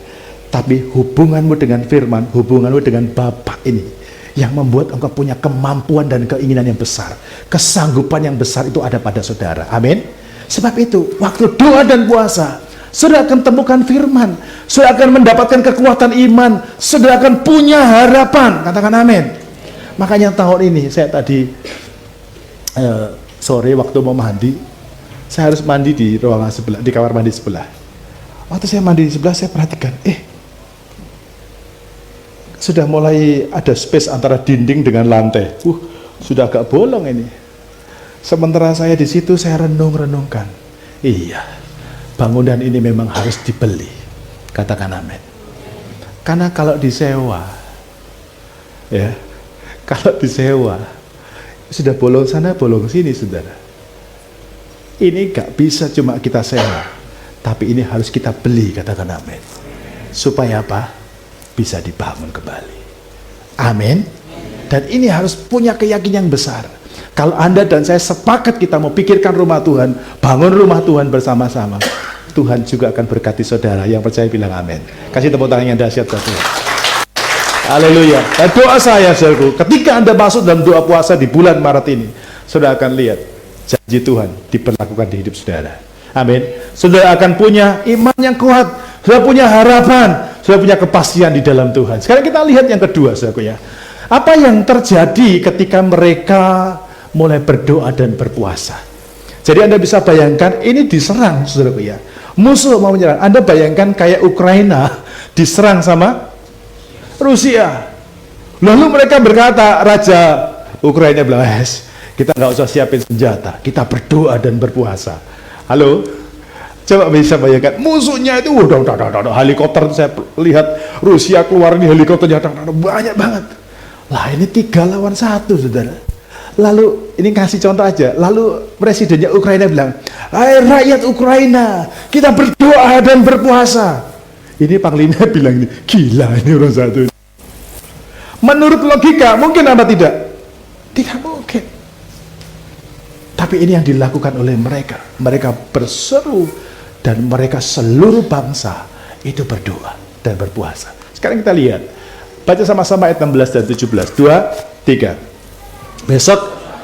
tapi hubunganmu dengan firman, hubunganmu dengan Bapak ini yang membuat engkau punya kemampuan dan keinginan yang besar, kesanggupan yang besar itu ada pada saudara. Amin. Sebab itu waktu doa dan puasa, saudara akan temukan firman, saudara akan mendapatkan kekuatan iman, saudara akan punya harapan. Katakan amin. Makanya tahun ini saya tadi sore waktu mau mandi, saya harus mandi di ruangan sebelah, di kamar mandi sebelah. Waktu saya mandi di sebelah, saya perhatikan, sudah mulai ada space antara dinding dengan lantai. Sudah agak bolong ini. Sementara saya di situ, saya renung-renungkan. Iya, bangunan ini memang harus dibeli. Katakan amin. Karena kalau disewa, ya, kalau disewa, sudah bolong sana, bolong sini, saudara. Ini gak bisa cuma kita sewa, tapi ini harus kita beli. Katakan amin. Supaya apa? Bisa dibangun kembali. Amin. Dan ini harus punya keyakinan besar. Kalau Anda dan saya sepakat kita mau pikirkan rumah Tuhan, bangun rumah Tuhan bersama-sama, Tuhan juga akan berkati saudara. Yang percaya bilang amin. Kasih tepuk tangan yang dahsyat buat Tuhan. Haleluya. Dan doa saya, saudaraku, ketika Anda masuk dalam doa puasa di bulan Maret ini, saudara akan lihat janji Tuhan diperlakukan di hidup saudara. Amin. Saudara akan punya iman yang kuat, saudara punya harapan, saudara punya kepastian di dalam Tuhan. Sekarang kita lihat yang kedua, saudaraku ya. Apa yang terjadi ketika mereka mulai berdoa dan berpuasa? Jadi Anda bisa bayangkan ini diserang, saudaraku ya. Musuh mau menyerang. Anda bayangkan kayak Ukraina diserang sama Rusia. Lalu mereka berkata, Raja Ukraina bilang, kita nggak usah siapin senjata, kita berdoa dan berpuasa. Halo, coba bisa bayangkan musuhnya itu udah helikopter. Saya lihat Rusia keluar ini helikopternya banyak banget. Lah ini 3 lawan 1, saudara. Lalu ini kasih contoh aja. Lalu presidennya Ukraina bilang, hai rakyat Ukraina, kita berdoa dan berpuasa. Ini panglima bilang, gila ini orang satu. Menurut logika mungkin apa tidak? Tidak mungkin. Tapi ini yang dilakukan oleh mereka. Mereka berseru dan mereka seluruh bangsa itu berdoa dan berpuasa. Sekarang kita lihat. Baca sama-sama ayat 16 dan 17. 2, 3. Besok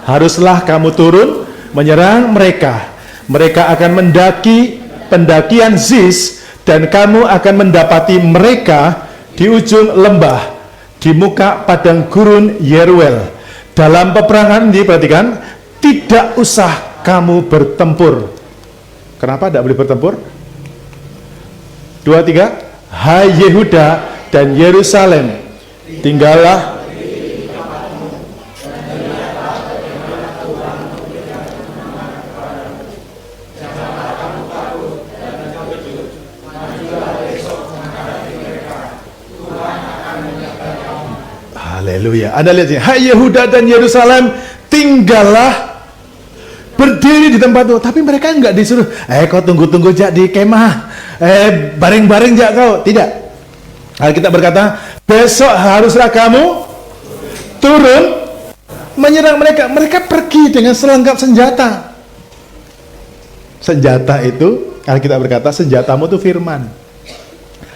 haruslah kamu turun menyerang mereka. Mereka akan mendaki pendakian Ziz dan kamu akan mendapati mereka di ujung lembah, di muka padang gurun Yeruel. Dalam peperangan ini, perhatikan, tidak usah kamu bertempur. Kenapa tidak boleh bertempur? 2, 3. Hai Yehuda dan Yerusalem, tinggallah. Haleluya. Anda lihat sini, hai Yehuda dan Yerusalem, tinggallah, berdiri di tempatmu. Tapi mereka enggak disuruh, kau tunggu-tunggu jak di kemah, bareng-bareng jak kau. Tidak. Alkitab berkata, besok haruslah kamu turun menyerang mereka. Mereka pergi dengan selengkap senjata. Senjata itu, Alkitab berkata, senjatamu itu firman.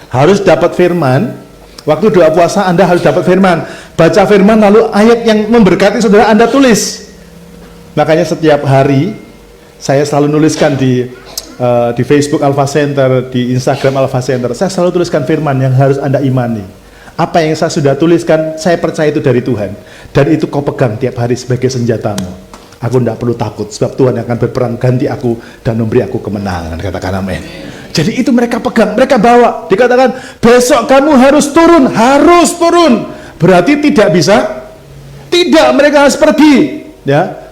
Harus dapat firman. Waktu doa puasa Anda harus dapat firman. Baca firman, lalu ayat yang memberkati saudara Anda tulis. Makanya setiap hari saya selalu nuliskan di Facebook Alpha Center, di Instagram Alpha Center, saya selalu tuliskan firman yang harus Anda imani. Apa yang saya sudah tuliskan, saya percaya itu dari Tuhan. Dan itu kau pegang tiap hari sebagai senjatamu. Aku tidak perlu takut, sebab Tuhan akan berperang ganti aku dan memberi aku kemenangan. Katakan amin. Jadi itu mereka pegang, mereka bawa. Dikatakan, besok kamu harus turun, harus turun. Berarti tidak bisa? Tidak, mereka harus pergi. Ya,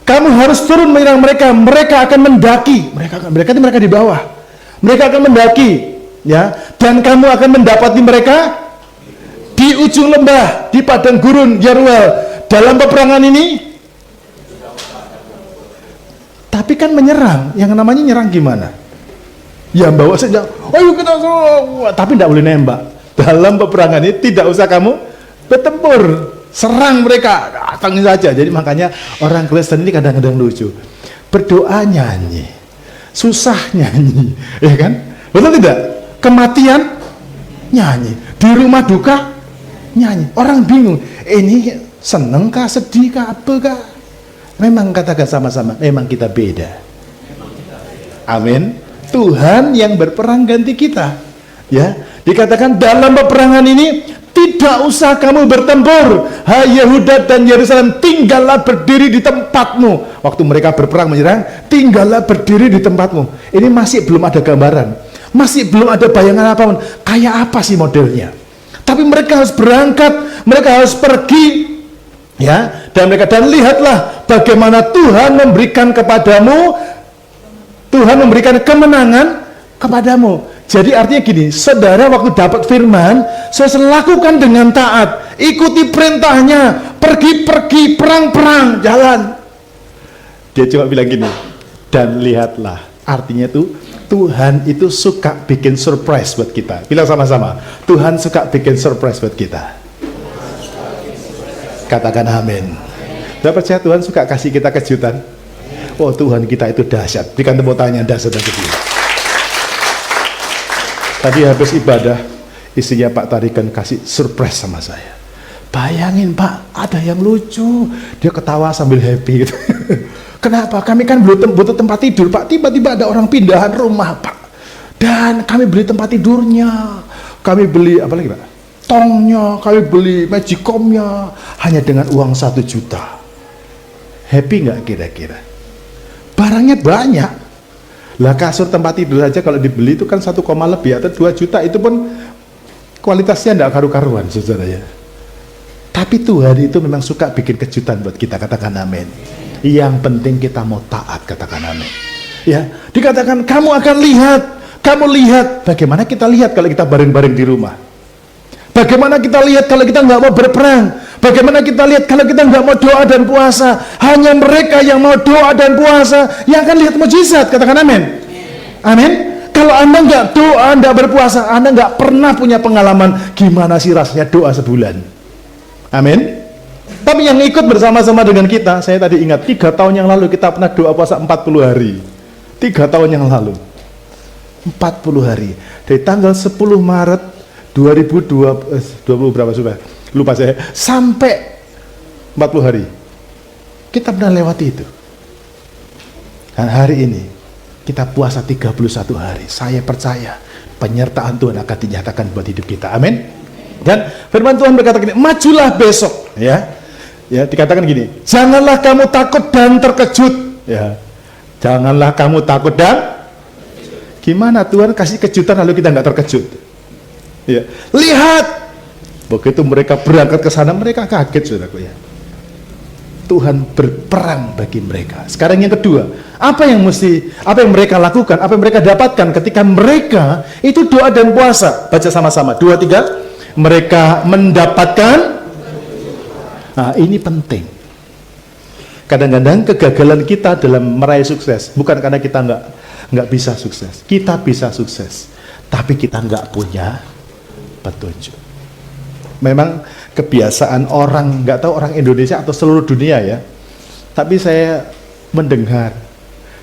kamu harus turun menyerang mereka. Mereka akan mendaki. Mereka di bawah. Mereka akan mendaki, ya. Dan kamu akan mendapati mereka di ujung lembah, di padang gurun Yeruel. Dalam peperangan ini, tapi kan menyerang. Yang namanya nyerang gimana? Ya bawa senjata. Ayo kita tapi tidak boleh nembak. Dalam peperangan ini tidak usah kamu bertempur. Serang mereka, datangin saja. Jadi makanya orang Kristen ini kadang-kadang lucu. Berdoa nyanyi, susah nyanyi, ya kan? Betul tidak? Kematian nyanyi, di rumah duka nyanyi. Orang bingung, ini seneng kah, sedih kah, apa kah? Memang katakan sama-sama, memang kita beda. Amin. Tuhan yang berperang ganti kita. Ya, dikatakan dalam peperangan ini tidak usah kamu bertempur, hai Yehuda dan Yerusalem, tinggallah berdiri di tempatmu. Waktu mereka berperang menyerang, tinggallah berdiri di tempatmu. Ini masih belum ada gambaran, masih belum ada bayangan apapun. Kayak apa sih modelnya? Tapi mereka harus berangkat, mereka harus pergi, ya. Dan lihatlah bagaimana Tuhan memberikan kepadamu, Tuhan memberikan kemenangan kepadamu. Jadi artinya gini, saudara waktu dapat firman, saya lakukan dengan taat, ikuti perintahnya, pergi-pergi, perang-perang, jalan. Dia cuma bilang gini, dan lihatlah, artinya itu Tuhan itu suka bikin surprise buat kita. Bilang sama-sama, Tuhan suka bikin surprise buat kita. Katakan amin. Saya percaya Tuhan suka kasih kita kejutan. Oh Tuhan kita itu dahsyat. Berikan tepuk tangan yang dahsyat bagi dia. Tadi habis ibadah, istrinya Pak Tarikan kasih surprise sama saya. Bayangin Pak, ada yang lucu. Dia ketawa sambil happy gitu. Kenapa? Kami kan belum butuh tempat tidur Pak. Tiba-tiba ada orang pindahan rumah Pak. Dan kami beli tempat tidurnya. Kami beli apa lagi Pak? Tongnya, kami beli magicomnya. Hanya dengan uang 1 juta. Happy nggak kira-kira? Barangnya banyak. Lah kasur tempat tidur saja kalau dibeli itu kan 1, lebih atau 2 juta, itu pun kualitasnya tidak karu-karuan saudara ya. Tapi Tuhan itu memang suka bikin kejutan buat kita, katakan amin. Yang penting kita mau taat, katakan amin. Ya, dikatakan kamu akan lihat, kamu lihat. Bagaimana kita lihat kalau kita bareng-bareng di rumah? Bagaimana kita lihat kalau kita nggak mau berperang? Bagaimana kita lihat kalau kita nggak mau doa dan puasa? Hanya mereka yang mau doa dan puasa yang akan lihat mujizat, katakan amin. Amin. Kalau Anda nggak doa, Anda berpuasa, Anda nggak pernah punya pengalaman gimana sih rasanya doa sebulan. Amin. Tapi yang ikut bersama-sama dengan kita, saya tadi ingat 3 tahun yang lalu kita pernah doa puasa 40 hari. 3 tahun yang lalu 40 hari. Dari tanggal 10 Maret 2020 berapa sudah? Lupa saya. Sampai 40 hari. Kita pernah lewati itu. Dan hari ini kita puasa 31 hari. Saya percaya penyertaan Tuhan akan dinyatakan buat hidup kita. Amin. Dan firman Tuhan berkata gini, majulah besok, ya. Ya, dikatakan gini, janganlah kamu takut dan terkejut, ya. Janganlah kamu takut dan gimana Tuhan kasih kejutan lalu kita nggak terkejut. Ya, lihat begitu mereka berangkat ke sana, mereka kaget saudaraku ya. Tuhan berperang bagi mereka. Sekarang yang kedua, apa yang mereka lakukan, apa yang mereka dapatkan ketika mereka itu doa dan puasa. Baca sama-sama, 2, 3. Mereka mendapatkan. Nah, ini penting. Kadang-kadang kegagalan kita dalam meraih sukses bukan karena kita nggak bisa sukses. Kita bisa sukses, tapi kita nggak punya petunjuk. Memang kebiasaan orang, nggak tahu orang Indonesia atau seluruh dunia ya, tapi saya mendengar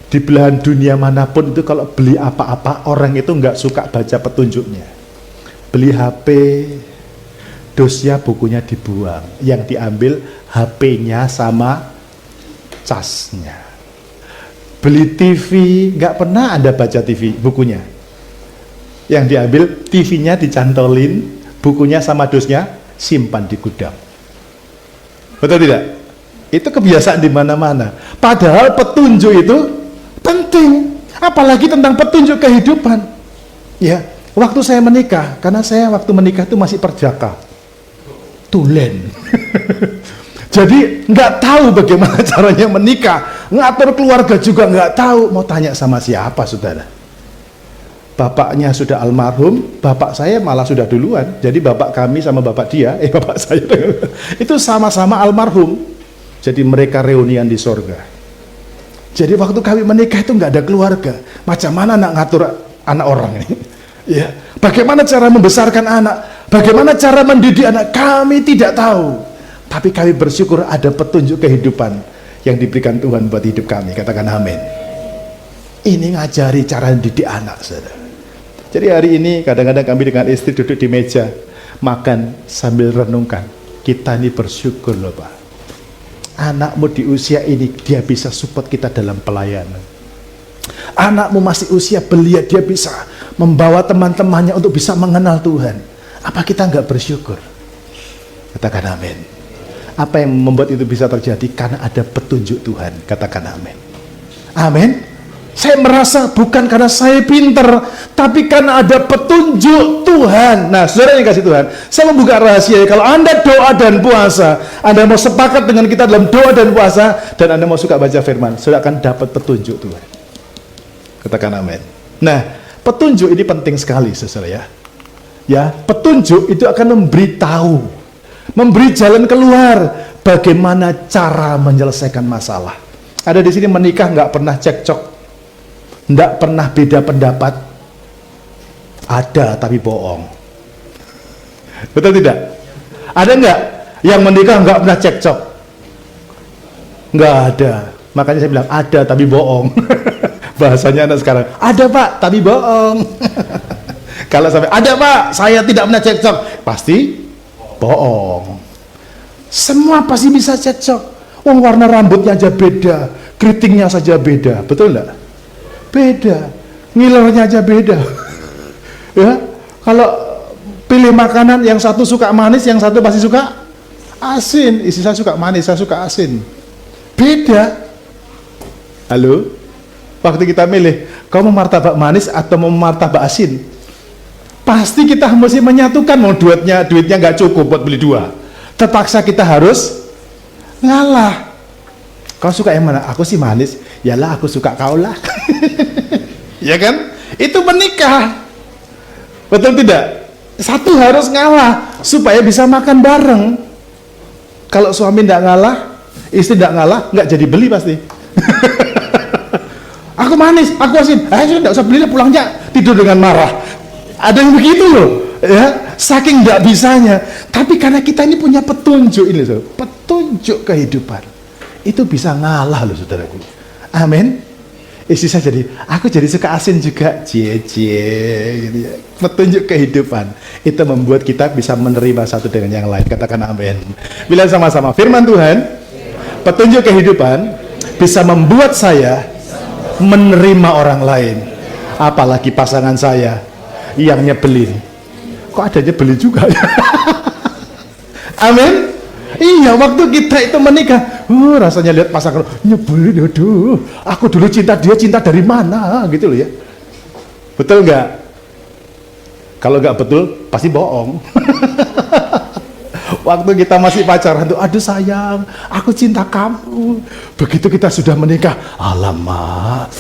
di belahan dunia manapun itu kalau beli apa-apa orang itu nggak suka baca petunjuknya. Beli HP, dosnya bukunya dibuang, yang diambil HP-nya sama casnya. Beli TV, nggak pernah Anda baca TV bukunya, yang diambil TV-nya dicantolin, bukunya sama dosnya simpan di gudang. Betul tidak? Itu kebiasaan di mana-mana. Padahal petunjuk itu penting, apalagi tentang petunjuk kehidupan. Ya, waktu saya menikah, karena saya waktu menikah itu masih perjaka, tulen. Jadi nggak tahu bagaimana caranya menikah, ngatur keluarga juga nggak tahu. Mau tanya sama siapa, saudara? Bapaknya sudah almarhum, bapak saya malah sudah duluan. Jadi bapak kami sama bapak dia, bapak saya itu sama-sama almarhum. Jadi mereka reunian di sorga. Jadi waktu kami menikah itu nggak ada keluarga. Macam mana nak ngatur anak orang ini? Ya, bagaimana cara membesarkan anak? Bagaimana cara mendidik anak? Kami tidak tahu. Tapi kami bersyukur ada petunjuk kehidupan yang diberikan Tuhan buat hidup kami. Katakan amin. Ini ngajari cara mendidik anak, saudara. Jadi hari ini kadang-kadang kami dengan istri duduk di meja makan sambil renungkan. Kita ini bersyukur loh Pak. Anakmu di usia ini dia bisa support kita dalam pelayanan. Anakmu masih usia belia, dia bisa membawa teman-temannya untuk bisa mengenal Tuhan. Apa kita nggak bersyukur? Katakan amin. Apa yang membuat itu bisa terjadi? Karena ada petunjuk Tuhan. Katakan amin. Amin. Saya merasa bukan karena saya pinter, tapi karena ada petunjuk Tuhan. Nah, saudara yang kasih Tuhan, saya membuka rahasia. Kalau Anda doa dan puasa, Anda mau sepakat dengan kita dalam doa dan puasa, dan Anda mau suka baca firman, saudara akan dapat petunjuk Tuhan. Katakan amin. Nah, petunjuk ini penting sekali, saudara ya. Ya, petunjuk itu akan memberitahu, memberi jalan keluar, bagaimana cara menyelesaikan masalah. Ada di sini menikah nggak pernah cekcok, nggak pernah beda pendapat. Ada tapi bohong. Betul tidak? Ada nggak yang menikah nggak pernah cekcok? Nggak ada. Makanya saya bilang ada tapi bohong. Bahasanya anak sekarang, ada Pak tapi bohong. Kalau sampai ada Pak saya tidak pernah cekcok, pasti bohong. Semua pasti bisa cekcok. Oh, warna rambutnya aja beda, keritingnya saja beda, betul enggak? Beda, ngilernya aja beda. Ya, kalau pilih makanan, yang satu suka manis, yang satu pasti suka asin. Istri saya suka manis, saya suka asin. Beda. Halo, waktu kita milih, kau mau martabak manis atau mau martabak asin? Pasti kita mesti menyatukan. Mau duitnya nggak cukup buat beli dua, terpaksa kita harus ngalah. Kau suka yang mana? Aku sih manis. Yalah, aku suka kau lah. Ya kan? Itu menikah. Betul tidak? Satu harus ngalah supaya bisa makan bareng. Kalau suami tidak ngalah, istri tidak ngalah, nggak jadi beli pasti. Aku manis, aku asin. Sudah tidak usah beli, pulangnya tidur dengan marah. Ada yang begitu loh, ya, saking tidak bisanya. Tapi karena kita ini punya petunjuk ini, loh, petunjuk kehidupan, itu bisa ngalah loh, saudaraku. Amin. Istri saya aku jadi suka asin juga, gitu ya. Petunjuk kehidupan itu membuat kita bisa menerima satu dengan yang lain. Katakan amin. Bila sama-sama firman Tuhan, petunjuk kehidupan bisa membuat saya menerima orang lain, apalagi pasangan saya yang nyebelin. Kok ada nyebelin juga? Amin. Iya, waktu kita itu menikah, rasanya lihat pasangan nyebelin, aduh, aku dulu cinta dia, cinta dari mana, gitu loh ya. Betul nggak? Kalau nggak betul, pasti bohong. Waktu kita masih pacaran tuh, aduh sayang, aku cinta kamu. Begitu kita sudah menikah, alamak,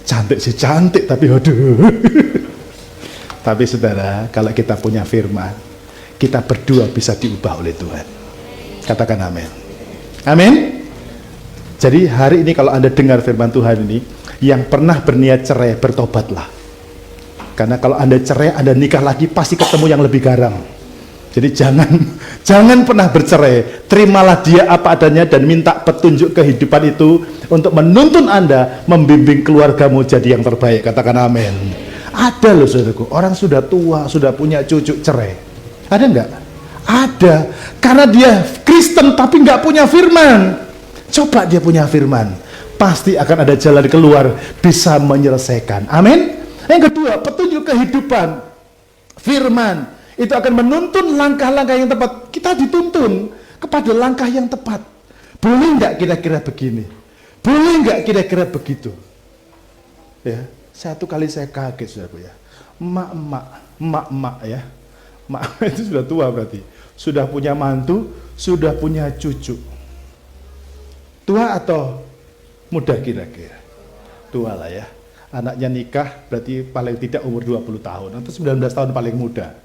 cantik sih cantik, tapi aduh. Tapi saudara, kalau kita punya firman, kita berdua bisa diubah oleh Tuhan. Katakan amin. Amin. Jadi hari ini kalau Anda dengar firman Tuhan ini, yang pernah berniat cerai, bertobatlah. Karena kalau Anda cerai, Anda nikah lagi, pasti ketemu yang lebih garang. Jadi jangan pernah bercerai. Terimalah dia apa adanya dan minta petunjuk kehidupan itu untuk menuntun Anda, membimbing keluargamu jadi yang terbaik. Katakan amin. Ada loh saudaraku, orang sudah tua, sudah punya cucu cerai. Ada enggak? Ada. Karena dia Kristen tapi nggak punya firman. Coba dia punya firman, pasti akan ada jalan keluar, bisa menyelesaikan. Amin. Yang kedua, petunjuk kehidupan. Firman itu akan menuntun langkah-langkah yang tepat. Kita dituntun kepada langkah yang tepat. Boleh nggak kira-kira begini? Boleh nggak kira-kira begitu? Ya, satu kali saya kaget, saudaraku ya. Emak-emak ya. Emak itu sudah tua berarti. Sudah punya mantu, sudah punya cucu. Tua atau muda kira-kira? Tua lah ya. Anaknya nikah berarti paling tidak umur 20 tahun atau 19 tahun paling muda.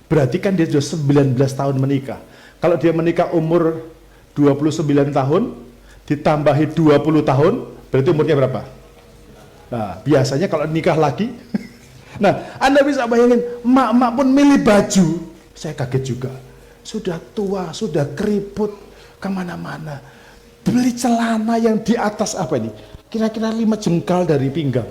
Berarti kan dia sudah 19 tahun menikah. Kalau dia menikah umur 29 tahun, ditambahi 20 tahun, berarti umurnya berapa? Nah, biasanya kalau nikah lagi, nah, Anda bisa bayangin, emak-emak pun milih baju. Saya kaget juga. Sudah tua, sudah keriput, kemana-mana. Beli celana yang di atas apa ini? Kira-kira 5 jengkal dari pinggang.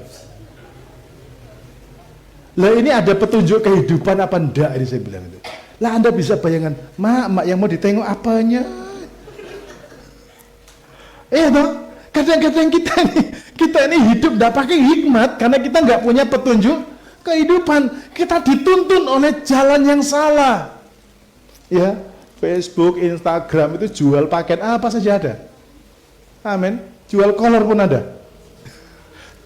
Lah ini ada petunjuk kehidupan apa enggak ini saya bilang itu. Lah Anda bisa bayangkan, mak yang mau ditengok apanya? Toh, kadang-kadang kita ini hidup enggak pakai hikmat karena kita enggak punya petunjuk kehidupan. Kita dituntun oleh jalan yang salah. Ya, Facebook, Instagram itu jual paket apa saja ada. Amin. Jual kolor pun ada.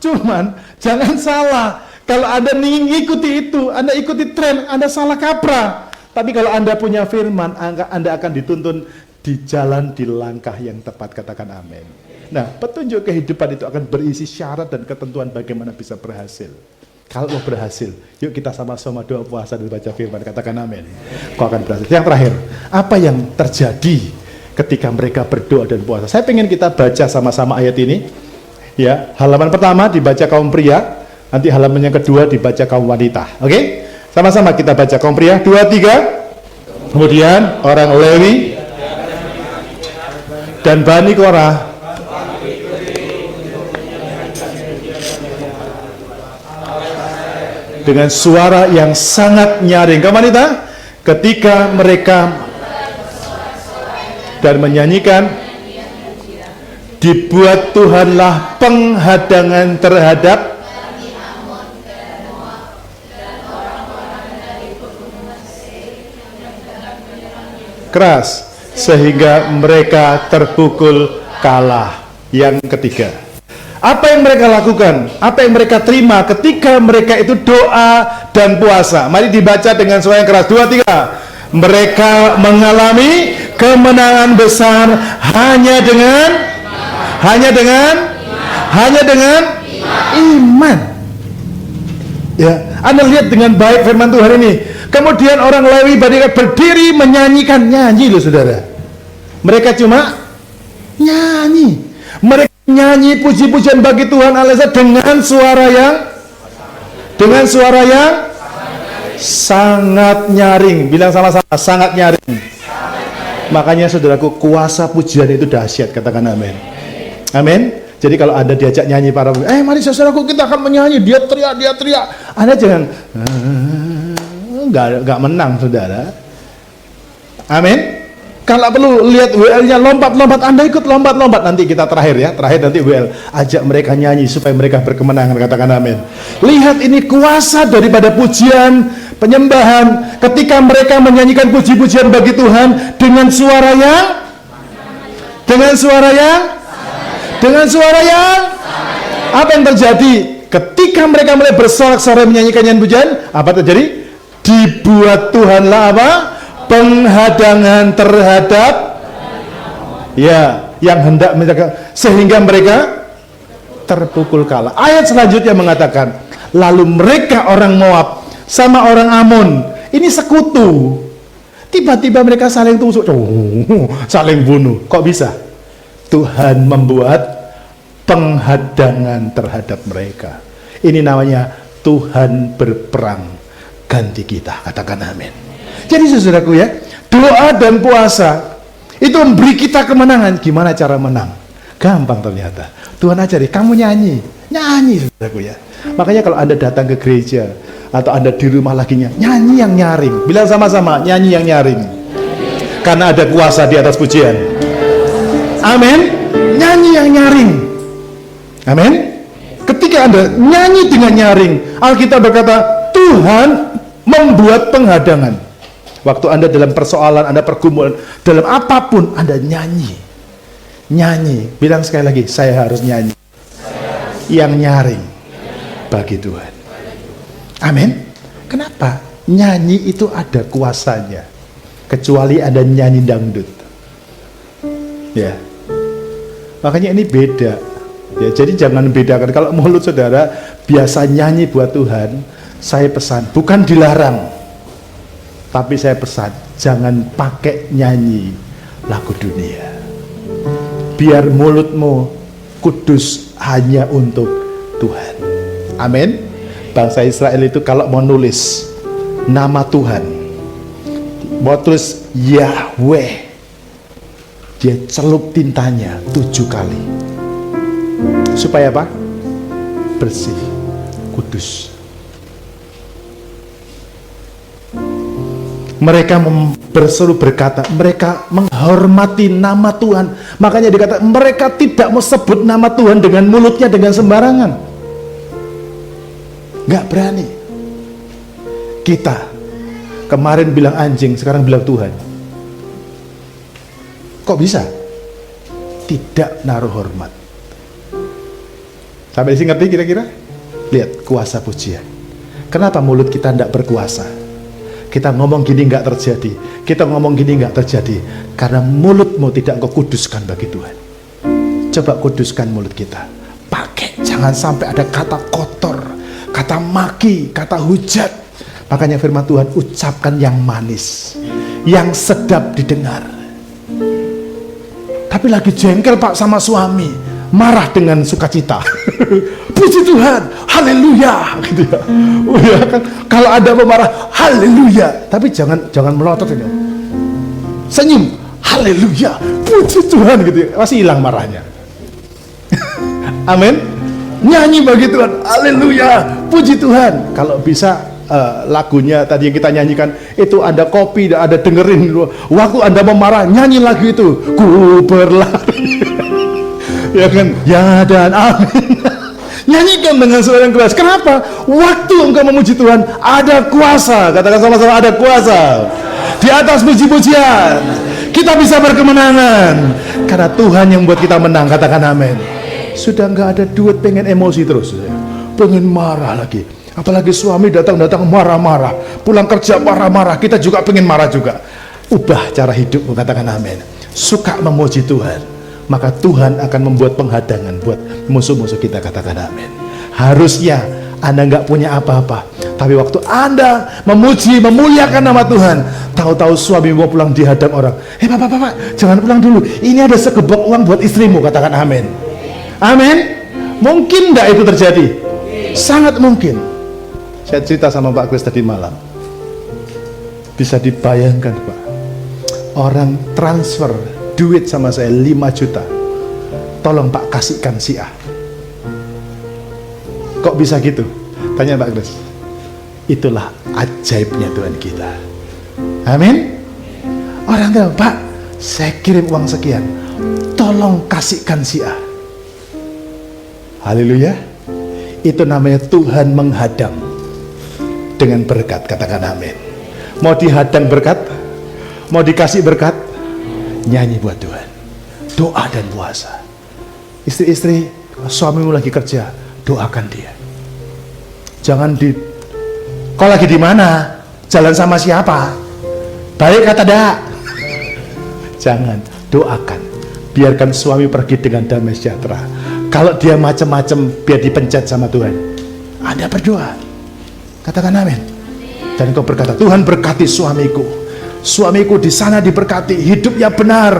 Cuman jangan salah. Kalau Anda mengikuti itu, Anda ikuti tren, Anda salah kaprah. Tapi kalau Anda punya firman, Anda akan dituntun di jalan, di langkah yang tepat. Katakan amin. Nah, petunjuk kehidupan itu akan berisi syarat dan ketentuan bagaimana bisa berhasil. Kalau mau berhasil, yuk kita sama-sama doa puasa dan baca firman. Katakan amin. Kau akan berhasil. Yang terakhir, apa yang terjadi ketika mereka berdoa dan puasa? Saya pengen kita baca sama-sama ayat ini. Ya, halaman pertama dibaca kaum pria. Nanti halaman yang kedua dibaca kaum wanita. Oke? Sama-sama kita baca kaum pria. 2, 3. Kemudian orang Lewi dan Bani Korah dengan suara yang sangat nyaring. Kaum wanita, ketika mereka dan menyanyikan, dibuat Tuhanlah penghadangan terhadap keras sehingga mereka terpukul kalah. Yang ketiga, apa yang mereka lakukan, apa yang mereka terima ketika mereka itu doa dan puasa? Mari dibaca dengan suara yang keras. 2, 3. Mereka mengalami kemenangan besar hanya dengan iman. Ya, Anda lihat dengan baik firman Tuhan ini. Kemudian orang Lewi berdiri menyanyikan, nyanyi loh saudara. Mereka cuma nyanyi. Mereka nyanyi puji-pujian bagi Tuhan Allah dengan suara yang sangat nyaring. Bilang sama-sama, sangat nyaring. Makanya saudaraku, kuasa pujian itu dahsyat. Katakan amin. Amin. Jadi kalau Anda diajak nyanyi para mari saudaraku kita akan menyanyi, dia teriak. Anda jangan enggak menang saudara. Amin. Kalau perlu lihat WL-nya lompat-lompat, Anda ikut lompat-lompat. Nanti kita terakhir nanti WL ajak mereka nyanyi supaya mereka berkemenangan. Katakan amin. Lihat ini kuasa daripada pujian, penyembahan ketika mereka menyanyikan puji-pujian bagi Tuhan dengan suara yang apa yang terjadi ketika mereka mulai bersorak-sorai menyanyikan pujian? Apa terjadi? Dibuat Tuhanlah apa? Penghadangan terhadap yang hendak menjaga, sehingga mereka terpukul kalah. Ayat selanjutnya mengatakan, lalu mereka orang Moab sama orang Ammon ini sekutu. Tiba-tiba mereka saling tusuk, saling bunuh. Kok bisa? Tuhan membuat penghadangan terhadap mereka. Ini namanya Tuhan berperang ganti kita. Katakan amin. Jadi saudaraku ya, doa dan puasa itu memberi kita kemenangan. Gimana cara menang? Gampang ternyata. Tuhan ajari, kamu nyanyi saudaraku ya. Makanya kalau Anda datang ke gereja atau Anda di rumah lagi nyanyi yang nyaring. Bilang sama-sama, nyanyi yang nyaring. Karena ada kuasa di atas pujian. Amin. Nyanyi yang nyaring. Amin. Ketika Anda nyanyi dengan nyaring, Alkitab berkata, Tuhan membuat penghadangan. Waktu Anda dalam persoalan, Anda pergumulan, dalam apapun Anda nyanyi. Bilang sekali lagi, saya harus nyanyi yang nyaring bagi Tuhan. Amin. Kenapa? Nyanyi itu ada kuasanya. Kecuali Anda nyanyi dangdut. Ya. Makanya ini beda. Ya, jadi jangan bedakan. Kalau mulut saudara biasa nyanyi buat Tuhan, saya pesan, bukan dilarang. Tapi saya pesan, jangan pakai nyanyi lagu dunia. Biar mulutmu kudus hanya untuk Tuhan. Amin. Bangsa Israel itu kalau mau nulis nama Tuhan, mau tulis Yahweh, dia celup tintanya 7 kali. Supaya apa? Bersih, kudus. Mereka berseru berkata, mereka menghormati nama Tuhan. Makanya dikatakan mereka tidak mau sebut nama Tuhan dengan mulutnya dengan sembarangan. Gak berani. Kita kemarin bilang anjing, sekarang bilang Tuhan. Kok bisa? Tidak naruh hormat. Sampai di sini ngerti kira-kira? Lihat kuasa pujian. Kenapa mulut kita tidak berkuasa? Kita ngomong gini nggak terjadi, kita ngomong gini nggak terjadi, karena mulutmu tidak engkau kuduskan bagi Tuhan. Coba kuduskan mulut kita, pakai, jangan sampai ada kata kotor, kata maki, kata hujat. Makanya firman Tuhan, ucapkan yang manis, yang sedap didengar. Tapi lagi jengkel Pak sama suami, marah dengan sukacita. Puji Tuhan, haleluya, gitu ya. Oh ya kan, kalau ada pemarah, haleluya. Tapi jangan melotot ini. Senyum, haleluya, puji Tuhan, gitu ya. Masih hilang marahnya. Amin. Nyanyi bagi Tuhan, haleluya, puji Tuhan. Kalau bisa lagunya tadi yang kita nyanyikan itu Anda copy, Anda dengerin. Waktu Anda memarah, nyanyi lagu itu. Ku berlari. Ya kan, ya dan amin. Nyanyikan dengan suara yang keras. Kenapa? Waktu engkau memuji Tuhan ada kuasa. Katakan sama-sama, ada kuasa di atas puji-pujian. Kita bisa berkemenangan karena Tuhan yang membuat kita menang. Katakan amin. Sudah nggak ada duit pengen emosi terus, pengen marah lagi. Apalagi suami datang-datang marah-marah, pulang kerja marah-marah, kita juga pengen marah juga. Ubah cara hidupmu, katakan amin. Suka memuji Tuhan, maka Tuhan akan membuat penghadangan buat musuh-musuh kita. Katakan amin. Harusnya Anda nggak punya apa-apa, tapi waktu Anda memuji, memuliakan nama Tuhan, tahu-tahu suami mau pulang dihadang orang. Bapak, jangan pulang dulu, ini ada segebok uang buat istrimu. Katakan amin. Amin. Mungkin nggak itu terjadi? Sangat mungkin. Saya cerita sama Pak Kris tadi malam, bisa dibayangkan Pak, orang transfer duit sama saya 5 juta, tolong Pak kasihkan si A. Kok bisa gitu? Tanya Pak Kris. Itulah ajaibnya Tuhan kita. Amin. Orang tahu, Pak, saya kirim uang sekian, tolong kasihkan si A. Haleluya. Itu namanya Tuhan menghadang dengan berkat. Katakan amin. Mau dihadang berkat, mau dikasih berkat, nyanyi buat Tuhan, doa dan puasa. Istri-istri, suamimu lagi kerja, doakan dia. Jangan kau lagi di mana? Jalan sama siapa? Baik kata dak. Jangan, doakan. Biarkan suami pergi dengan damai sejahtera. Kalau dia macam-macam, biar dipencet sama Tuhan. Anda berdoa, katakan amin. Dan kau berkata, Tuhan berkati suamiku. Suamiku di sana diberkati, hidupnya benar,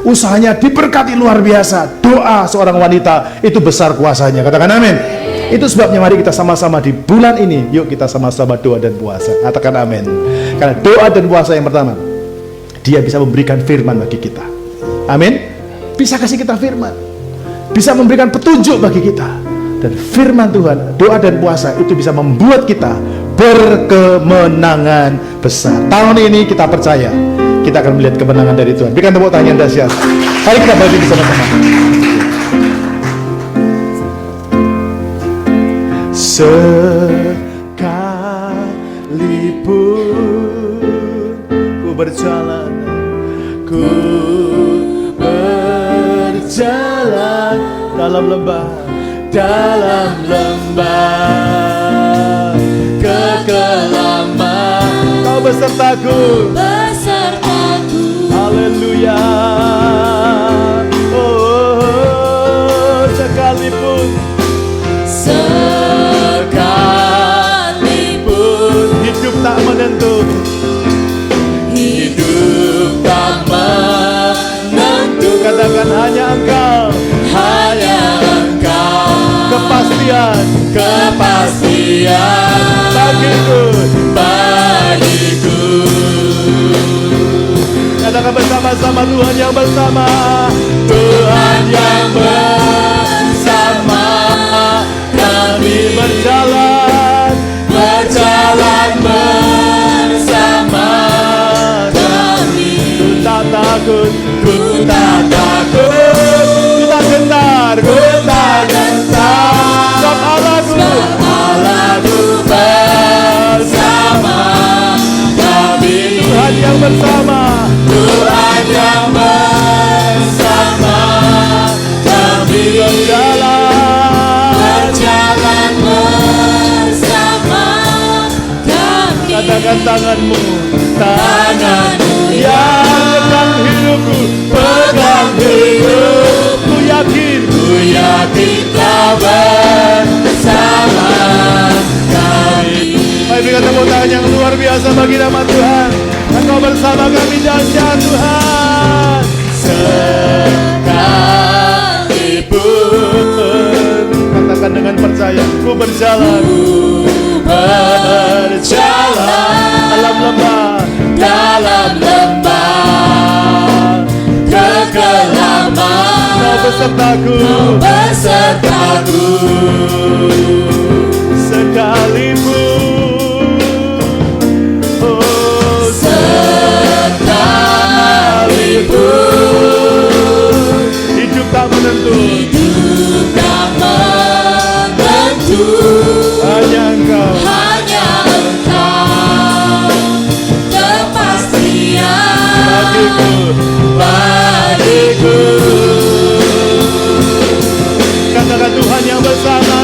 usahanya diberkati luar biasa. Doa seorang wanita itu besar kuasanya. Katakan amin. Itu sebabnya mari kita sama-sama di bulan ini, yuk kita sama-sama doa dan puasa. Katakan amin. Karena doa dan puasa yang pertama, Dia bisa memberikan firman bagi kita. Amin. Bisa kasih kita firman, bisa memberikan petunjuk bagi kita. Dan firman Tuhan, doa dan puasa itu bisa membuat kita berkemenangan besar. Tahun ini kita percaya kita akan melihat kemenangan dari Tuhan. Berikan tepuk tangan yang dahsyat. Mari kita berdiri bersama-sama. Sekalipun ku berjalan dalam lembah kekelaman, Kau besertaku. Haleluya. Oh, sekalipun hidup tak menentu, katakan hanya Engkau, kepastian bagiku. Katakan bersama-sama, Tuhan yang bersama, kami berjalan bersama kami. Ku tak takut, ku tak gentar, sebab Allahku bersama kami. Tuhan yang bersama kami berjalan bersama kami. Katakan tanganmu yang pegang hidupku, ku yakin Kau bersama kami. Mari berikan tepuk tangan yang luar biasa bagi nama Tuhan. Engkau bersama kami, dahsyat Tuhan. Sekalipun, katakan dengan percaya, ku berjalan dalam lembah kekelaman, Kau besertaku. Sekalipun, oh sekalipun hidup tak menentu, hanya Engkau, kepastian bagiku. Katakan Tuhan yang bersama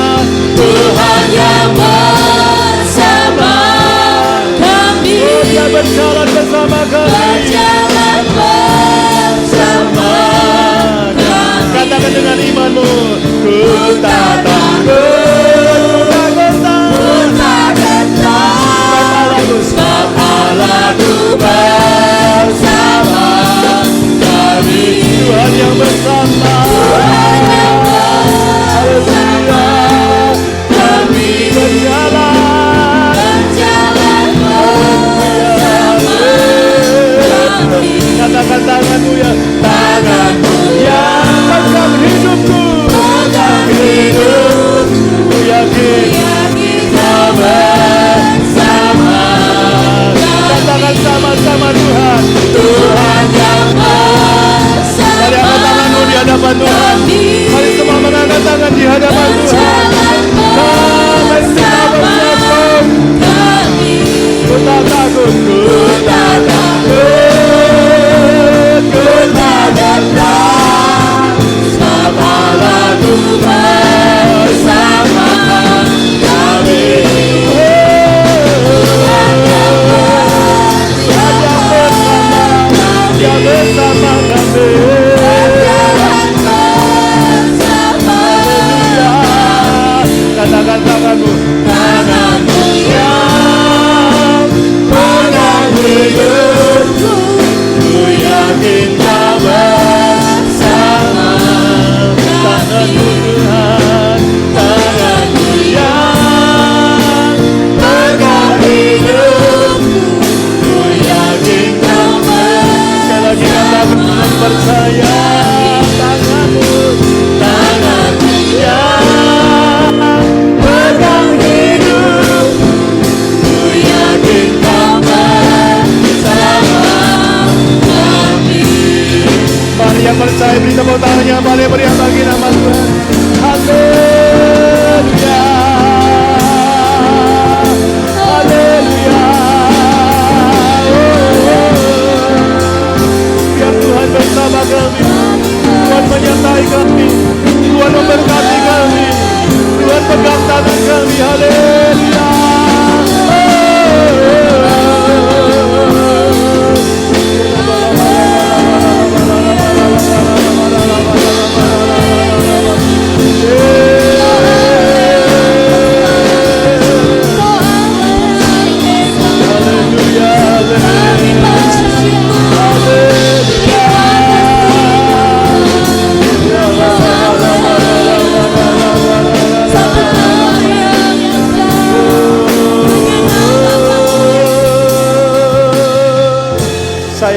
kami. Oh, Dia berjalan bersama kami. Katakan dengan imanmu, ku tak takut, sebab Allahku bersama kami. Tuhan yang bersama, haleluya. Kami berjalan katakan tanganmu yang pegang hidupku,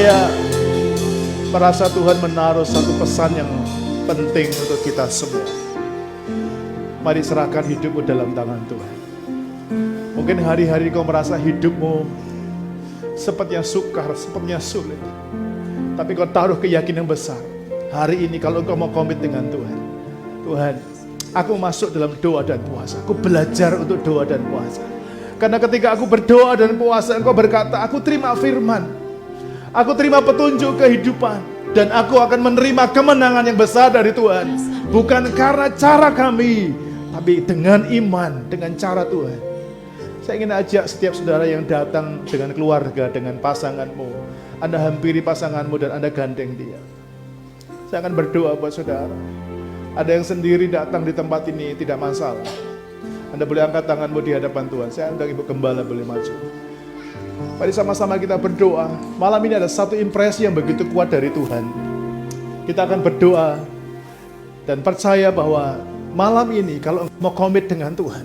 saya merasa Tuhan menaruh satu pesan yang penting untuk kita semua. Mari serahkan hidupmu dalam tangan Tuhan. Mungkin hari-hari kau merasa hidupmu sepertinya sukar, sepertinya sulit. Tapi kau taruh keyakinan besar. Hari ini kalau engkau mau komit dengan Tuhan, Tuhan, aku masuk dalam doa dan puasa. Aku belajar untuk doa dan puasa. Karena ketika aku berdoa dan puasa, engkau berkata, aku terima firman, aku terima petunjuk kehidupan, dan aku akan menerima kemenangan yang besar dari Tuhan. Bukan karena cara kami, tapi dengan iman, dengan cara Tuhan. Saya ingin ajak setiap saudara yang datang dengan keluarga, dengan pasanganmu, Anda hampiri pasanganmu dan Anda gandeng dia. Saya akan berdoa buat saudara. Ada yang sendiri datang di tempat ini, tidak masalah. Anda boleh angkat tanganmu di hadapan Tuhan. Saya undang Ibu Gembala boleh maju. Mari sama-sama kita berdoa. Malam ini ada satu impresi yang begitu kuat dari Tuhan. Kita akan berdoa dan percaya bahwa malam ini kalau engkau mau komit dengan Tuhan,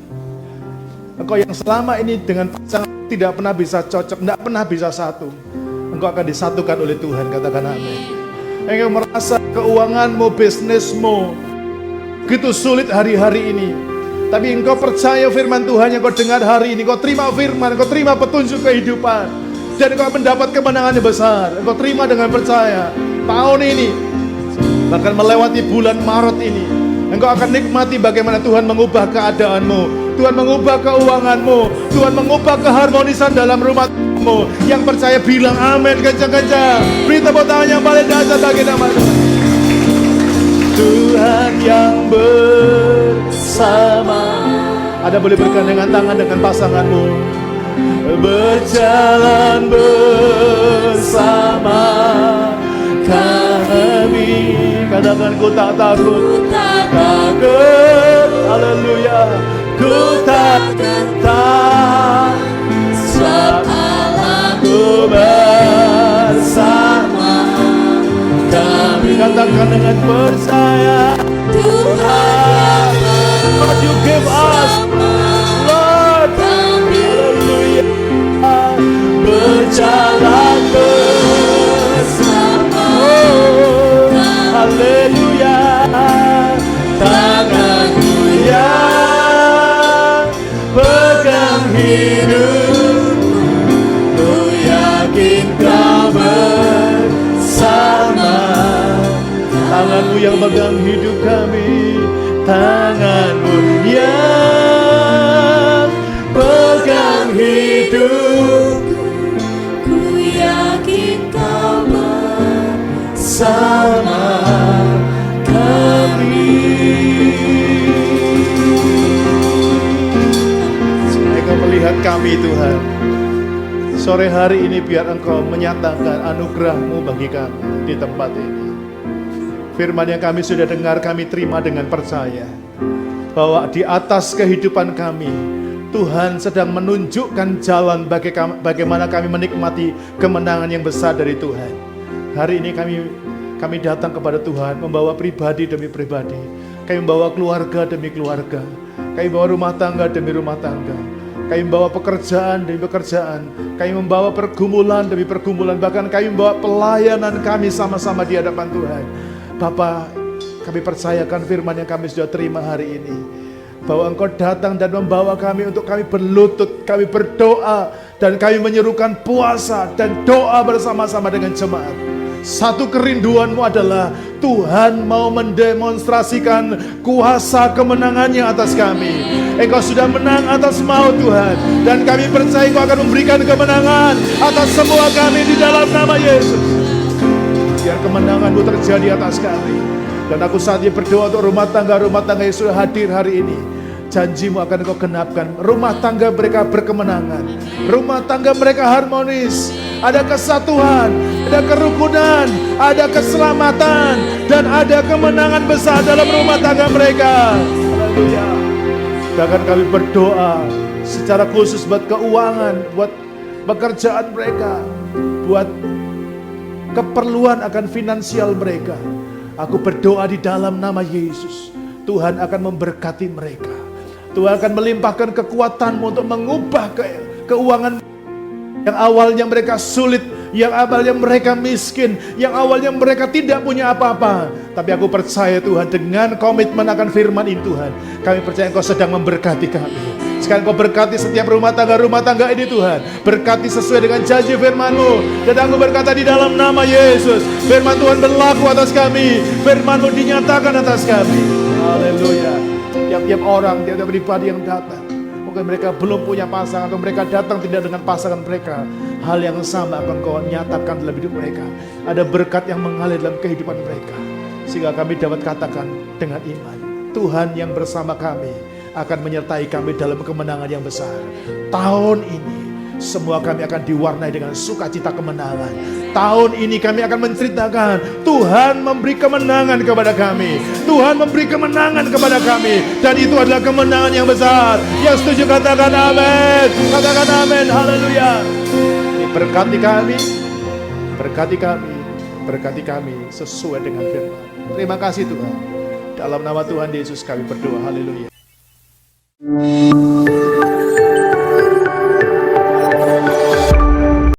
engkau yang selama ini dengan pasangan tidak pernah bisa cocok, tidak pernah bisa satu, engkau akan disatukan oleh Tuhan. Katakan amin. Engkau merasa keuanganmu, bisnismu begitu sulit hari-hari ini, tapi engkau percaya firman Tuhan yang kau dengar hari ini, kau terima firman, kau terima petunjuk kehidupan, dan kau mendapat kemenangan yang besar. Engkau terima dengan percaya. Tahun ini, bahkan melewati bulan Maret ini, engkau akan nikmati bagaimana Tuhan mengubah keadaanmu, Tuhan mengubah keuanganmu, Tuhan mengubah keharmonisan dalam rumah tanggamu. Yang percaya bilang amin kencang-kencang. Beri tepuk tangan yang paling dahsyat bagi nama Tuhan. Tuhan yang bersama. Ada boleh bergandengan tangan dengan pasanganmu. Berjalan bersama kami. Katakan ku tak takut, takut, haleluya. Ku tak gentar, sebab Allahku bersama kami. Katakan dengan percaya, Tuhan, Lord, you give us, Lord, haleluya. Berjalan bersama, haleluya. Tanganku yang pegang hidupku, ku yakin kau bersama. Tanganmu yang pegang hidup kami, tanganmu yang pegang hidupku, ku yakin kau bersama kami. Engkau melihat kami Tuhan. Sore hari ini biar Engkau menyatakan anugerah-Mu bagi kami di tempat ini. Firman yang kami sudah dengar kami terima dengan percaya bahwa di atas kehidupan kami Tuhan sedang menunjukkan jalan bagaimana kami menikmati kemenangan yang besar dari Tuhan. Hari ini kami datang kepada Tuhan membawa pribadi demi pribadi. Kami membawa keluarga demi keluarga. Kami membawa rumah tangga demi rumah tangga. Kami membawa pekerjaan demi pekerjaan. Kami membawa pergumulan demi pergumulan. Bahkan kami membawa pelayanan kami sama-sama di hadapan Tuhan. Bapa, kami percayakan firman yang kami sudah terima hari ini, bahwa Engkau datang dan membawa kami untuk kami berlutut, kami berdoa, dan kami menyerukan puasa dan doa bersama-sama dengan jemaat. Satu kerinduanmu adalah Tuhan mau mendemonstrasikan kuasa kemenangannya atas kami. Engkau sudah menang atas maut Tuhan, dan kami percaya Engkau akan memberikan kemenangan atas semua kami di dalam nama Yesus. Biar kemenangan-Mu terjadi atas kami. Dan aku saat ini berdoa untuk rumah tangga yang sudah hadir hari ini. Janji-Mu akan Engkau genapkan. Rumah tangga mereka berkemenangan. Rumah tangga mereka harmonis. Ada kesatuan, ada kerukunan, ada keselamatan, dan ada kemenangan besar dalam rumah tangga mereka. Haleluya. Bahkan kami berdoa secara khusus buat keuangan, buat pekerjaan mereka, buat keperluan akan finansial mereka. Aku berdoa di dalam nama Yesus, Tuhan akan memberkati mereka. Tuhan akan melimpahkan kekuatan-Mu untuk mengubah keuangan yang awalnya mereka sulit yang awalnya mereka miskin, yang awalnya mereka tidak punya apa-apa. Tapi aku percaya Tuhan, dengan komitmen akan firman ini Tuhan, kami percaya Engkau sedang memberkati kami. Sekarang Engkau berkati setiap rumah tangga ini Tuhan. Berkati sesuai dengan janji firman-Mu. Dan aku berkata di dalam nama Yesus, firman Tuhan berlaku atas kami, firman-Mu dinyatakan atas kami. Haleluya. Tiap-tiap orang, tiap-tiap pribadi yang datang, mungkin mereka belum punya pasangan, atau mereka datang tidak dengan pasangan mereka, hal yang sama akan Kau nyatakan dalam hidup mereka. Ada berkat yang mengalir dalam kehidupan mereka, sehingga kami dapat katakan dengan iman, Tuhan yang bersama kami akan menyertai kami dalam kemenangan yang besar. Tahun ini semua kami akan diwarnai dengan sukacita kemenangan. Tahun ini kami akan menceritakan Tuhan memberi kemenangan kepada kami. Tuhan memberi kemenangan kepada kami, dan itu adalah kemenangan yang besar. Yang setuju katakan amin. Katakan amin. Haleluya. Berkati kami, berkati kami, berkati kami sesuai dengan firman. Terima kasih Tuhan. Dalam nama Tuhan Yesus kami berdoa. Haleluya.